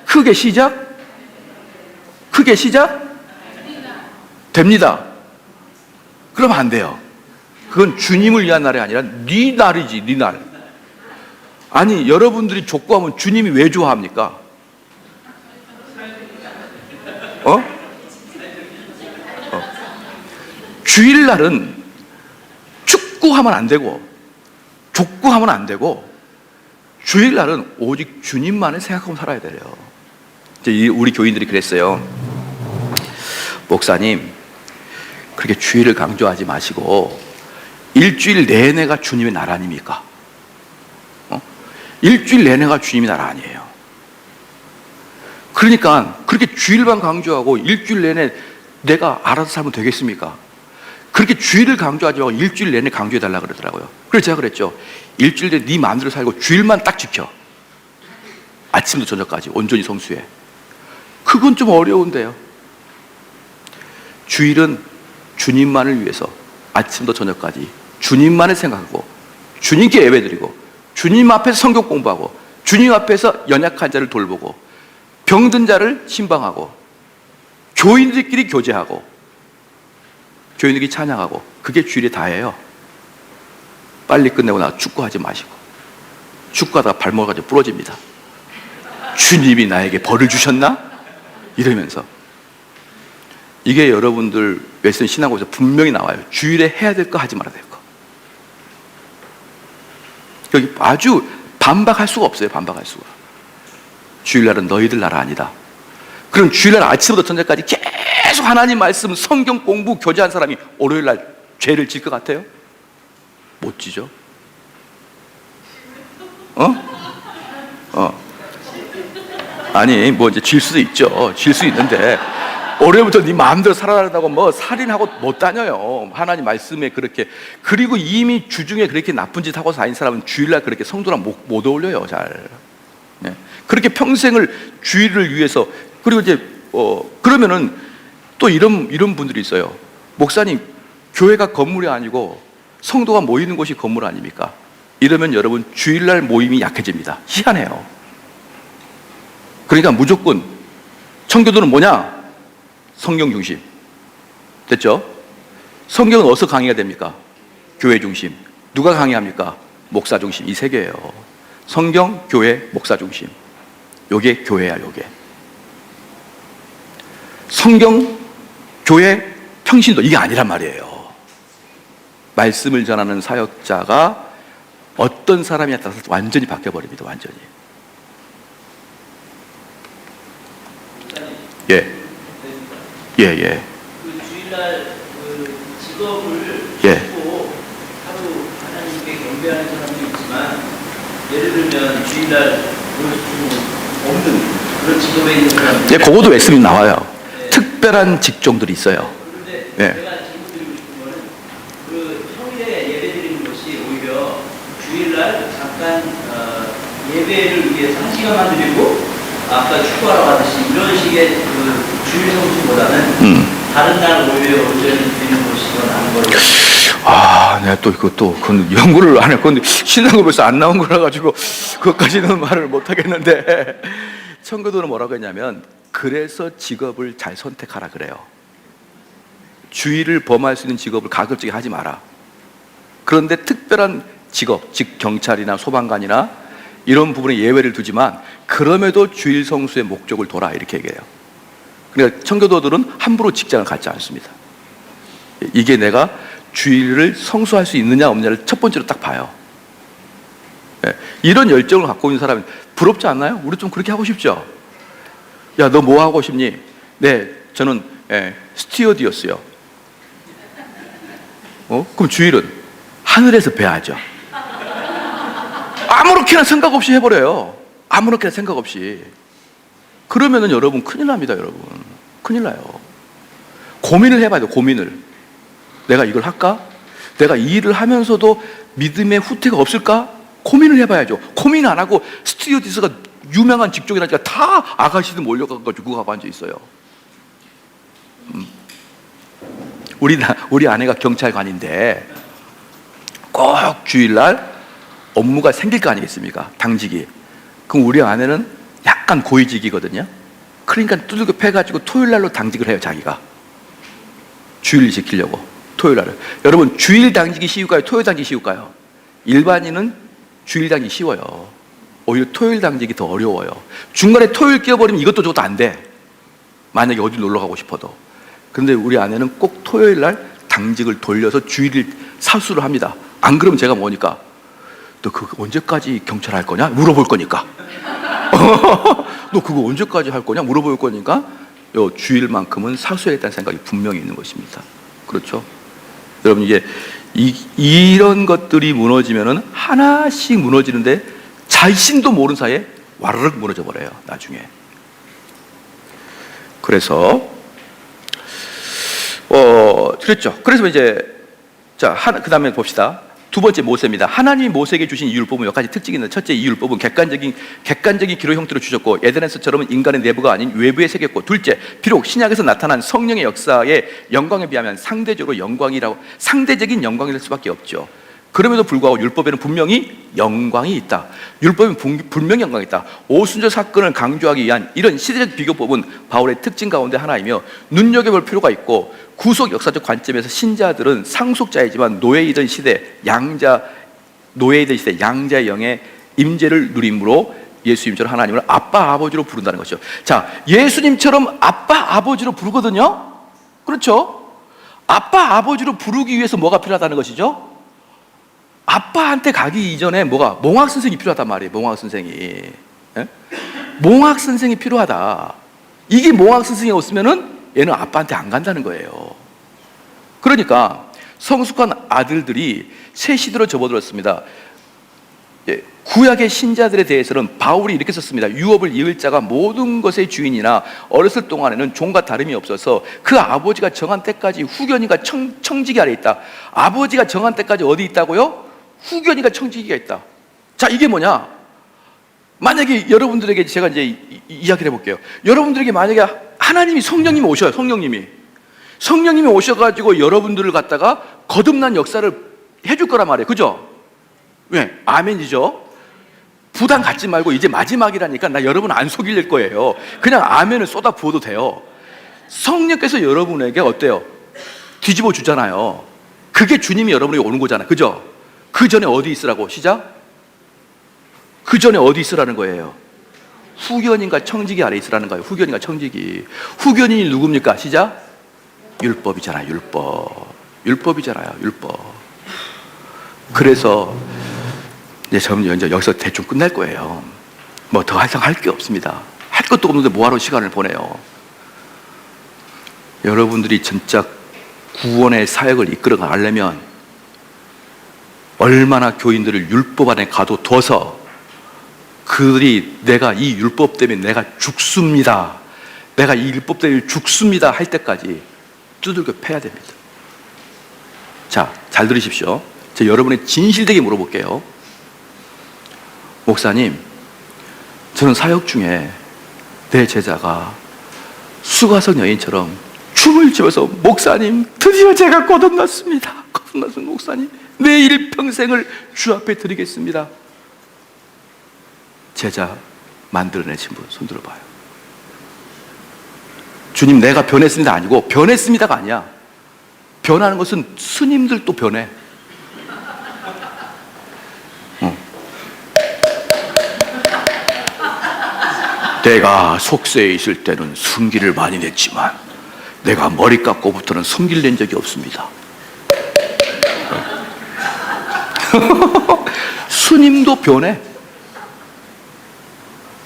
크게 시작? 됩니다. 그러면 안 돼요. 그건 주님을 위한 날이 아니라 네 날이지, 네 날. 아니, 여러분들이 족구하면 주님이 왜 좋아합니까? 주일날은 축구하면 안 되고 족구하면 안 되고 주일날은 오직 주님만을 생각하고 살아야 돼요. 이제 우리 교인들이 그랬어요. 목사님, 그렇게 주일을 강조하지 마시고 일주일 내내가 주님의 날 아닙니까? 일주일 내내가 주님의 날 아니에요. 그러니까 그렇게 주일만 강조하고 일주일 내내 내가 알아서 살면 되겠습니까? 그렇게 주일을 강조하지 말고 일주일 내내 강조해달라고 그러더라고요. 그래서 제가 그랬죠. 일주일 내내 네 마음대로 살고 주일만 딱 지켜. 아침부터 저녁까지 온전히 성수해. 그건 좀 어려운데요. 주일은 주님만을 위해서 아침부터 저녁까지 주님만을 생각하고 주님께 예배드리고 주님 앞에서 성경 공부하고 주님 앞에서 연약한 자를 돌보고 병든 자를 신방하고 교인들끼리 교제하고 교인들끼리 찬양하고, 그게 주일에 다예요. 빨리 끝내고 나서 축구하지 마시고, 축구하다가 발목 가지고 부러집니다. 주님이 나에게 벌을 주셨나? 이러면서. 이게 여러분들 웨스턴 신앙고에서 분명히 나와요. 주일에 해야 될 거, 하지 말아야 될 거. 여기 아주 반박할 수가 없어요. 반박할 수가. 주일날은 너희들 나라 아니다. 그럼 주일날 아침부터 저녁까지 계속 하나님 말씀, 성경 공부, 교제한 사람이 월요일날 죄를 질 것 같아요? 못 지죠? 아니, 뭐 이제 질 수도 있죠. 질 수 있는데, 올해부터 네 마음대로 살아달라고 뭐 살인하고 못 다녀요. 하나님 말씀에 그렇게. 그리고 이미 주중에 그렇게 나쁜 짓 하고 다닌 사람은 주일날 그렇게 성도랑 못 어울려요, 잘. 네. 그렇게 평생을 주일을 위해서. 그리고 이제, 그러면은 또 이런 분들이 있어요. 목사님, 교회가 건물이 아니고 성도가 모이는 곳이 건물 아닙니까? 이러면 여러분, 주일날 모임이 약해집니다. 희한해요. 그러니까 무조건 청교도는 뭐냐? 성경 중심. 됐죠? 성경은 어디서 강의가 됩니까? 교회 중심. 누가 강의합니까? 목사 중심. 이 세 개예요. 성경, 교회, 목사 중심. 요게 교회야, 요게. 성경, 교회, 평신도, 이게 아니란 말이에요. 말씀을 전하는 사역자가 어떤 사람이냐에 따라서 완전히 바뀌어버립니다. 완전히. 예. 예. 그 주일날 그 직업을 예. 갖고 하루 하나님께 경배하는 사람도 있지만, 예를 들면 주일날 그럴 수 없는 그런 직업에 있는 사람. 예, 그것도 웨스민 나와요. 네. 특별한 직종들이 있어요. 그런데 예. 제가 질문드리고 싶은 거는, 그 평일에 예배 드리는 것이 오히려 주일날 잠깐 예배를 위해서 1시간만 드리고, 아까 축구하러 가듯이 이런 식의 그 주일 성수보다는 다른 날 오히려 온전히 드리는 것이 더 나은 거로. 내가 또 그건 연구를 안 했고, 신앙을 벌써 안 나온 거라 가지고 그것까지는 말을 못 하겠는데, 청교도는 뭐라고 했냐면, 그래서 직업을 잘 선택하라 그래요. 주일을 범할 수 있는 직업을 가급적이 하지 마라. 그런데 특별한 직업, 즉 경찰이나 소방관이나 이런 부분에 예외를 두지만, 그럼에도 주일 성수의 목적을 둬라, 이렇게 얘기해요. 그러니까 청교도들은 함부로 직장을 갖지 않습니다. 이게 내가 주일을 성수할 수 있느냐 없느냐를 첫 번째로 딱 봐요. 이런 열정을 갖고 있는 사람이 부럽지 않나요? 우리 좀 그렇게 하고 싶죠? 야, 너 뭐 하고 싶니? 네, 저는 스튜어디였어요. 그럼 주일은 하늘에서 배하죠. 아무렇게나 생각 없이 해버려요. 아무렇게나 생각 없이. 그러면은 여러분 큰일 납니다, 여러분. 큰일 나요. 고민을 해봐야 돼요, 고민을. 내가 이걸 할까? 내가 이 일을 하면서도 믿음의 후퇴가 없을까? 고민을 해봐야죠. 고민 안 하고 스튜어디스가 유명한 직종이라니까 다 아가씨들 몰려가가지고 그거 하고 앉아 있어요. 우리 아내가 경찰관인데 꼭 주일날 업무가 생길 거 아니겠습니까? 당직이. 그럼 우리 아내는 약간 고위직이거든요. 그러니까 두들겨 패가지고 토요일날로 당직을 해요, 자기가. 주일 지키려고. 토요일날을. 여러분, 주일 당직이 쉬울까요? 토요일 당직이 쉬울까요? 일반인은 주일 당직이 쉬워요. 오히려 토요일 당직이 더 어려워요. 중간에 토요일 끼워버리면 이것도 저것도 안 돼. 만약에 어디 놀러 가고 싶어도. 그런데 우리 아내는 꼭 토요일날 당직을 돌려서 주일을 사수를 합니다. 안 그러면 제가 뭐니까, 너 그거 언제까지 경찰 할 거냐? 물어볼 거니까. 너 그거 언제까지 할 거냐? 물어볼 거니까 요 주일만큼은 사수해야겠다는 생각이 분명히 있는 것입니다. 그렇죠? 여러분, 이게 이런 것들이 무너지면은 하나씩 무너지는데 자신도 모르는 사이에 와르륵 무너져 버려요, 나중에. 그래서 그랬죠. 그래서 이제 그 다음에 봅시다. 두 번째 모세입니다. 하나님이 모세에게 주신 이율법은 몇 가지 특징이 있는데, 첫째, 이율법은 객관적인 기록 형태로 주셨고, 에덴에서처럼 인간의 내부가 아닌 외부에 새겼고, 둘째, 비록 신약에서 나타난 성령의 역사의 영광에 비하면 상대적인 영광일 수밖에 없죠. 그럼에도 불구하고 율법에는 분명히 영광이 있다. 율법에는 분명히 영광이 있다. 오순절 사건을 강조하기 위한 이런 시대적 비교법은 바울의 특징 가운데 하나이며, 눈여겨볼 필요가 있고, 구속 역사적 관점에서 신자들은 상속자이지만 노예이던 시대 양자 노예되시되 양자의 영의 임재를 누림으로 예수님처럼 하나님을 아빠 아버지로 부른다는 것이죠. 자, 예수님처럼 아빠 아버지로 부르거든요. 그렇죠? 아빠 아버지로 부르기 위해서 뭐가 필요하다는 것이죠? 아빠한테 가기 이전에 뭐가 몽학 선생이 필요하단 말이에요. 몽학 선생이. 예? 몽학 선생이 필요하다. 이게 몽학 선생이 없으면은 얘는 아빠한테 안 간다는 거예요. 그러니까 성숙한 아들들이 새 시대로 접어들었습니다. 구약의 신자들에 대해서는 바울이 이렇게 썼습니다. 유업을 이을 자가 모든 것의 주인이나 어렸을 동안에는 종과 다름이 없어서 그 아버지가 정한 때까지 후견이가 청지기 아래 있다. 아버지가 정한 때까지 어디 있다고요? 후견이가 청지기가 있다. 자, 이게 뭐냐? 만약에 여러분들에게 제가 이제 이야기를 해볼게요. 여러분들에게 만약에 하나님이 성령님이 오셔요. 성령님이 오셔가지고 여러분들을 갖다가 거듭난 역사를 해줄 거란 말이에요. 그죠? 왜? 아멘이죠? 부담 갖지 말고 이제 마지막이라니까 나 여러분 안 속일 거예요. 그냥 아멘을 쏟아 부어도 돼요. 성령께서 여러분에게 어때요? 뒤집어 주잖아요. 그게 주님이 여러분에게 오는 거잖아요. 그죠? 그 전에 어디 있으라고? 시작? 그 전에 어디 있으라는 거예요? 후견인과 청지기 아래 있으라는 거예요. 후견인과 청지기. 후견인이 누굽니까? 시작? 율법이잖아요. 율법이잖아요. 율법. 그래서 이제 저는 여기서 대충 끝날 거예요. 뭐 더 이상 할 게 없습니다. 할 것도 없는데 뭐하러 시간을 보내요. 여러분들이 진짜 구원의 사역을 이끌어 가려면 얼마나 교인들을 율법 안에 가둬둬서 그들이 내가 이 율법 때문에 내가 죽습니다, 내가 이 율법 때문에 죽습니다 할 때까지 두들겨 패야 됩니다. 자, 잘 들으십시오. 제가 여러분의 진실되게 물어볼게요. 목사님, 저는 사역 중에 내 제자가 수가성 여인처럼 춤을 추면서 목사님, 드디어 제가 거듭났습니다. 거듭났습니다. 목사님, 내 일평생을 주 앞에 드리겠습니다. 제자 만들어내신 분 손 들어봐요. 주님, 내가 변했습니다 아니고 변했습니다가 아니야. 변하는 것은 스님들도 변해. 내가 속세에 있을 때는 숨기를 많이 냈지만 내가 머리 깎고부터는 숨길 낸 적이 없습니다. 스님도 변해.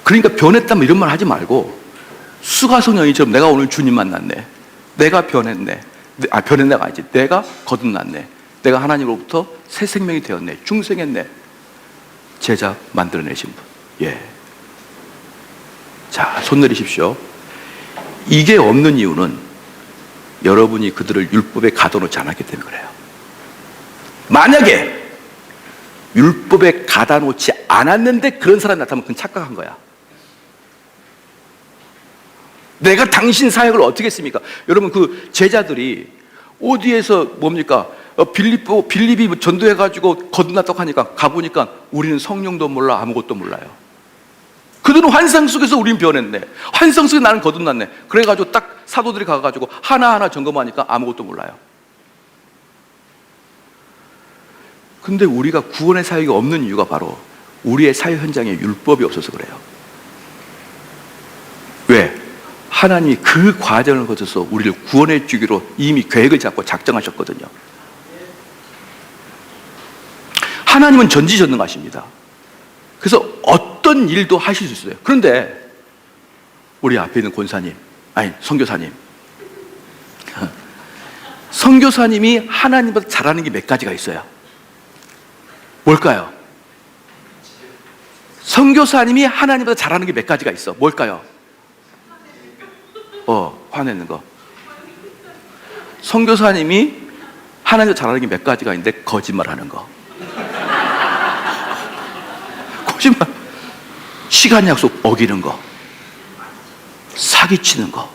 그러니까 변했다면 이런 말 하지 말고 수가성 여인처럼 내가 오늘 주님 만났네, 내가 변했네, 변했네가 아니지, 내가 거듭났네, 내가 하나님으로부터 새 생명이 되었네, 중생했네. 제자 만들어내신 분. 예. 자, 손 내리십시오. 이게 없는 이유는 여러분이 그들을 율법에 가둬놓지 않았기 때문에 그래요. 만약에 율법에 가둬놓지 않았는데 그런 사람이 나타나면 그건 착각한 거야. 내가 당신 사역을 어떻게 했습니까? 여러분, 그 제자들이 어디에서 뭡니까? 빌립이 전도해가지고 거듭났다고 하니까 가보니까 우리는 성령도 몰라 아무것도 몰라요. 그들은 환상 속에서 우린 변했네, 환상 속에 나는 거듭났네. 그래가지고 딱 사도들이 가가지고 하나하나 점검하니까 아무것도 몰라요. 근데 우리가 구원의 사역이 없는 이유가 바로 우리의 사역 현장에 율법이 없어서 그래요. 왜? 하나님이 그 과정을 거쳐서 우리를 구원해 주기로 이미 계획을 잡고 작정하셨거든요. 하나님은 전지전능하십니다. 그래서 어떤 일도 하실 수 있어요. 그런데 우리 앞에 있는 권사님, 아니 선교사님, 선교사님이 하나님보다 잘하는 게 몇 가지가 있어요. 뭘까요? 선교사님이 하나님보다 잘하는 게 몇 가지가 있어. 뭘까요? 화내는 거. 선교사님이 하나님보다 잘하는 게 몇 가지가 있는데 거짓말하는 거. 거짓말. 시간 약속 어기는 거, 사기치는 거,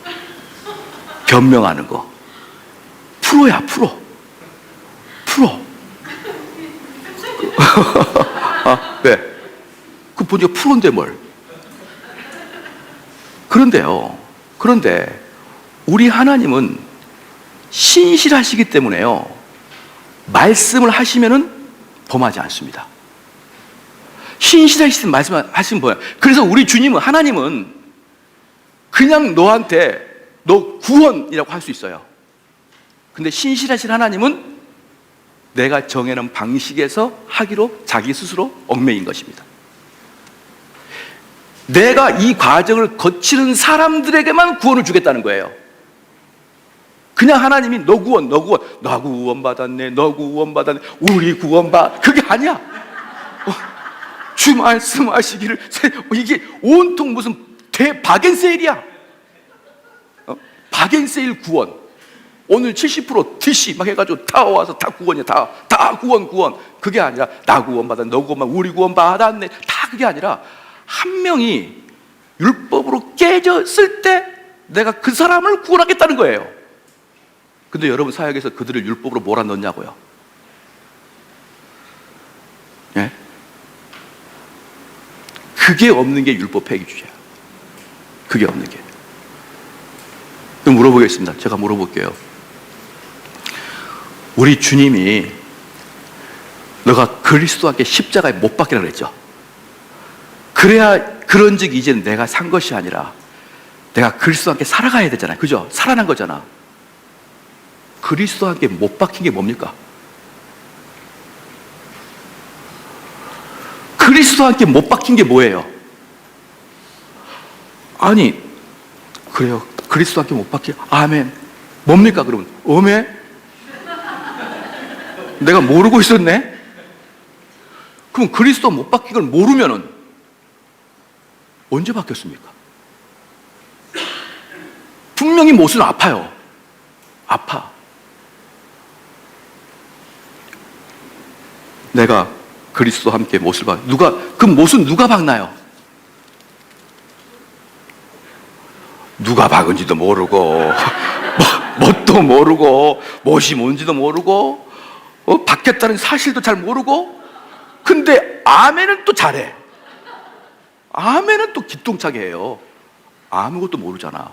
변명하는 거. 프로야, 프로. 왜? 그 보니까 프로인데 뭘. 그런데 우리 하나님은 신실하시기 때문에요, 말씀을 하시면은 범하지 않습니다. 신실하신 말씀하신 거야. 그래서 우리 주님은, 하나님은 그냥 너한테 너 구원이라고 할 수 있어요. 근데 신실하신 하나님은 내가 정해놓은 방식에서 하기로 자기 스스로 얽매인 것입니다. 내가 이 과정을 거치는 사람들에게만 구원을 주겠다는 거예요. 그냥 하나님이 너 구원, 나 구원 받았네, 너 구원 받았네, 우리 구원 받, 그게 아니야. 주 말씀하시기를, 이게 온통 무슨 바겐세일이야. 바겐세일 구원. 오늘 70% DC 막 해가지고 다 와서 다 구원이야. 다 구원. 그게 아니라 나 구원 받았네, 너 구원 받았네, 우리 구원 받았네. 다 그게 아니라 한 명이 율법으로 깨졌을 때 내가 그 사람을 구원하겠다는 거예요. 근데 여러분 사역에서 그들을 율법으로 몰아넣냐고요? 예? 그게 없는 게 율법 폐기주의야. 그게 없는 게. 그럼 물어보겠습니다. 제가 물어볼게요. 우리 주님이 너가 그리스도와 함께 십자가에 못 박히라 그랬죠. 그래야 그런즉 이제는 내가 산 것이 아니라 내가 그리스도와 함께 살아가야 되잖아요. 그죠? 살아난 거잖아. 그리스도와 함께 못 박힌 게 뭡니까? 그리스도와 함께 못 박힌 게 뭐예요? 아니, 그래요. 그리스도와 함께 못 박혀. 아멘. 뭡니까 그러면? 어메? 내가 모르고 있었네? 그럼 그리스도와 못 박힌 걸 모르면은 언제 바뀌었습니까? 분명히 못은 아파요. 아파. 내가 그리스도와 함께 못을 박, 그 못은 누가 박나요? 누가 박은지도 모르고, 뭣도 모르고, 못이 뭔지도 모르고, 박혔다는 사실도 잘 모르고, 근데 아멘은 또 잘해. 아멘은 또 기똥차게 해요. 아무것도 모르잖아.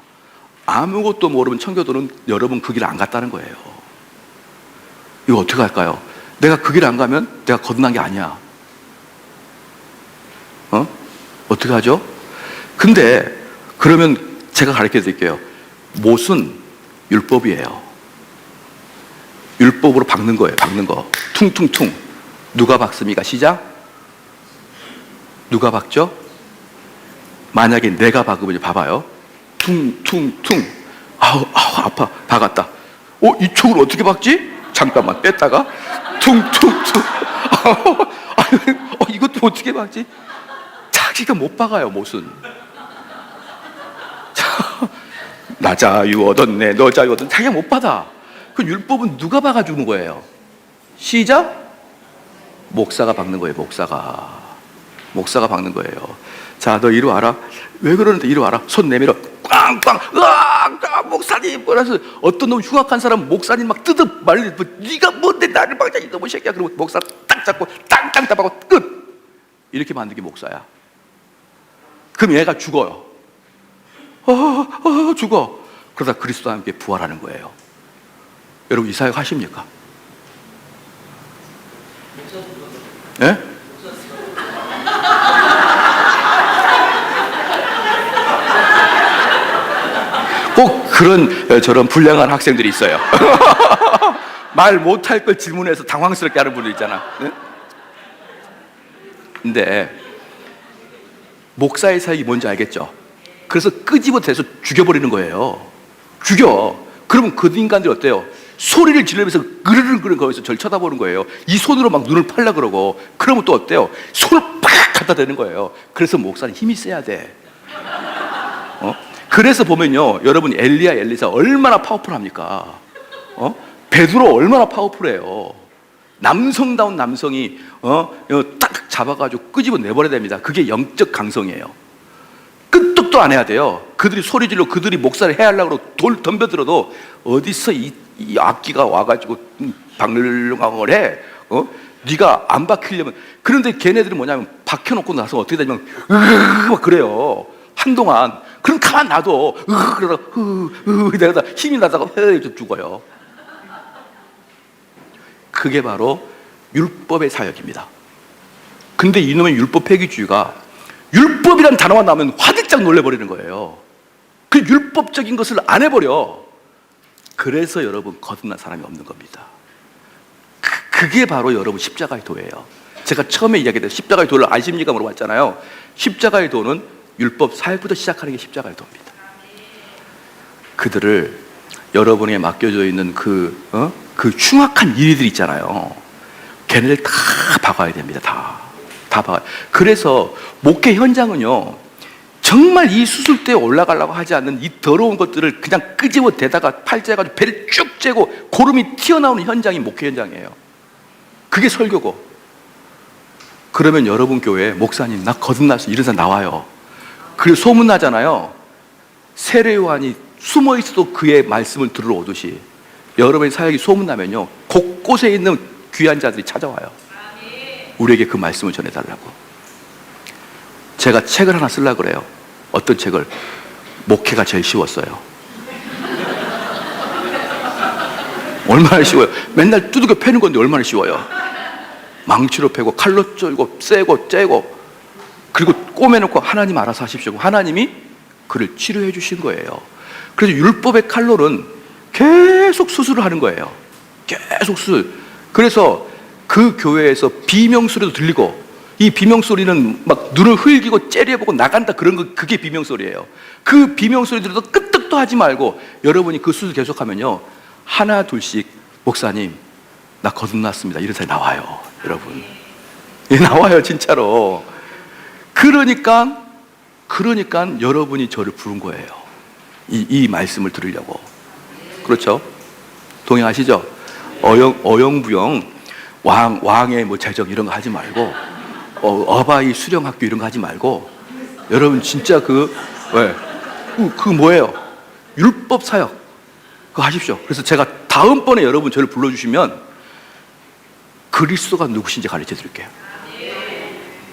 아무것도 모르면 청교도는 여러분 그 길 안 갔다는 거예요. 이거 어떻게 할까요? 내가 그 길 안 가면 내가 거듭난 게 아니야. 어떻게 하죠? 근데 그러면 제가 가르쳐 드릴게요. 못은 율법이에요. 율법으로 박는 거예요. 박는 거. 퉁퉁퉁. 누가 박습니까? 시작. 누가 박죠? 만약에 내가 박으면 봐봐요. 퉁퉁퉁. 아우 아파. 박았다. 이쪽을 어떻게 박지? 잠깐만 뺐다가 퉁퉁퉁. 이것도 어떻게 박지? 자기가 못 박아요. 못은. 나 자유 얻었네, 너 자유 얻었네. 자기가 못 받아. 그 율법은 누가 박아주는 거예요? 시작. 목사가 박는 거예요. 목사가 박는 거예요. 자, 너 이리 와라. 왜 그러는데 이리 와라. 손 내밀어. 꽝꽝. 으악! 목사님. 그래서 어떤 놈 흉악한 사람 목사님 막 뜯어 말리. 네가 뭔데 나를 박자 이놈의 새끼야. 그러고 목사 딱 잡고 땅땅 따박고 끝. 이렇게 만든 게 목사야. 그럼 얘가 죽어요. 죽어. 그러다 그리스도와 함께 부활하는 거예요. 여러분 이 사역 하십니까? 예? 꼭 그런 저런 불량한 학생들이 있어요. 말 못할 걸 질문해서 당황스럽게 하는 분들 있잖아. 네? 근데 목사의 사역이 뭔지 알겠죠? 그래서 끄집어대서 죽여버리는 거예요. 죽여. 그러면 그 인간들이 어때요? 소리를 지르면서 그르릉 거기서 절 쳐다보는 거예요. 이 손으로 막 눈을 팔라 그러고. 그러면 또 어때요? 손을 팍 갖다 대는 거예요. 그래서 목사는 힘이 세야 돼. 그래서 보면요, 여러분 엘리야 엘리사 얼마나 파워풀합니까? 베드로 얼마나 파워풀해요. 남성다운 남성이 딱 잡아가지고 끄집어 내버려야 됩니다. 그게 영적 강성이에요. 끄떡도 안 해야 돼요. 그들이 소리 질러 그들이 목사를 해야 하려고 돌 덤벼들어도 어디서 이 악기가 와가지고 박물렁하고 해? 네가 안 박히려면. 그런데 걔네들은 뭐냐면 박혀놓고 나서 어떻게 되냐면 막 그래요. 한동안. 그럼 가만 놔둬. 그러다가 내가 힘이 나다가 죽어요. 그게 바로 율법의 사역입니다. 근데 이놈의 율법 폐기주의가 율법이란 단어가 나오면 화들짝 놀래버리는 거예요. 그 율법적인 것을 안 해버려. 그래서 여러분 거듭난 사람이 없는 겁니다. 그게 바로 여러분 십자가의 도예요. 제가 처음에 이야기했던 십자가의 도를 아십니까 물어봤잖아요. 십자가의 도는 율법 사역부터 시작하는 게 십자가의 도입니다. 그들을 여러분에게 맡겨져 있는 그 흉악한 일들 있잖아요. 걔네를 다 박아야 됩니다. 다 박아요. 그래서 목회 현장은요, 정말 이 수술대에 올라가려고 하지 않는 이 더러운 것들을 그냥 끄집어 대다가 팔자해가지고 배를 쭉 째고 고름이 튀어나오는 현장이 목회 현장이에요. 그게 설교고. 그러면 여러분 교회에 목사님 나 거듭났어 이런 사람 나와요. 그리고 소문나잖아요. 세례요한이 숨어있어도 그의 말씀을 들으러 오듯이 여러분의 사역이 소문나면요 곳곳에 있는 귀한 자들이 찾아와요. 우리에게 그 말씀을 전해달라고. 제가 책을 하나 쓰려고 그래요. 어떤 책을? 목회가 제일 쉬웠어요. 얼마나 쉬워요. 맨날 두들겨 패는 건데 얼마나 쉬워요. 망치로 패고 칼로 쫄고 쎄고 째고 그리고 꼬매놓고 하나님 알아서 하십시오. 하나님이 그를 치료해 주신 거예요. 그래서 율법의 칼로는 계속 수술을 하는 거예요. 계속 수술. 그래서 그 교회에서 비명소리도 들리고, 이 비명소리는 막 눈을 흘기고 째려보고 나간다 그런 거, 그게 비명소리예요. 그 비명소리 들어도 끄떡도 하지 말고 여러분이 그 수술 계속하면요 하나 둘씩 목사님 나 거듭났습니다 이런 사람이 나와요. 여러분 나와요 진짜로. 그러니까 여러분이 저를 부른 거예요. 이 말씀을 들으려고. 그렇죠? 동의하시죠? 어영부영 왕의 뭐 재정 이런 거 하지 말고 어바이 수령학교 이런 거 하지 말고 여러분 진짜 그 뭐예요? 율법 사역 그거 하십시오. 그래서 제가 다음번에 여러분 저를 불러주시면 그리스도가 누구신지 가르쳐 드릴게요.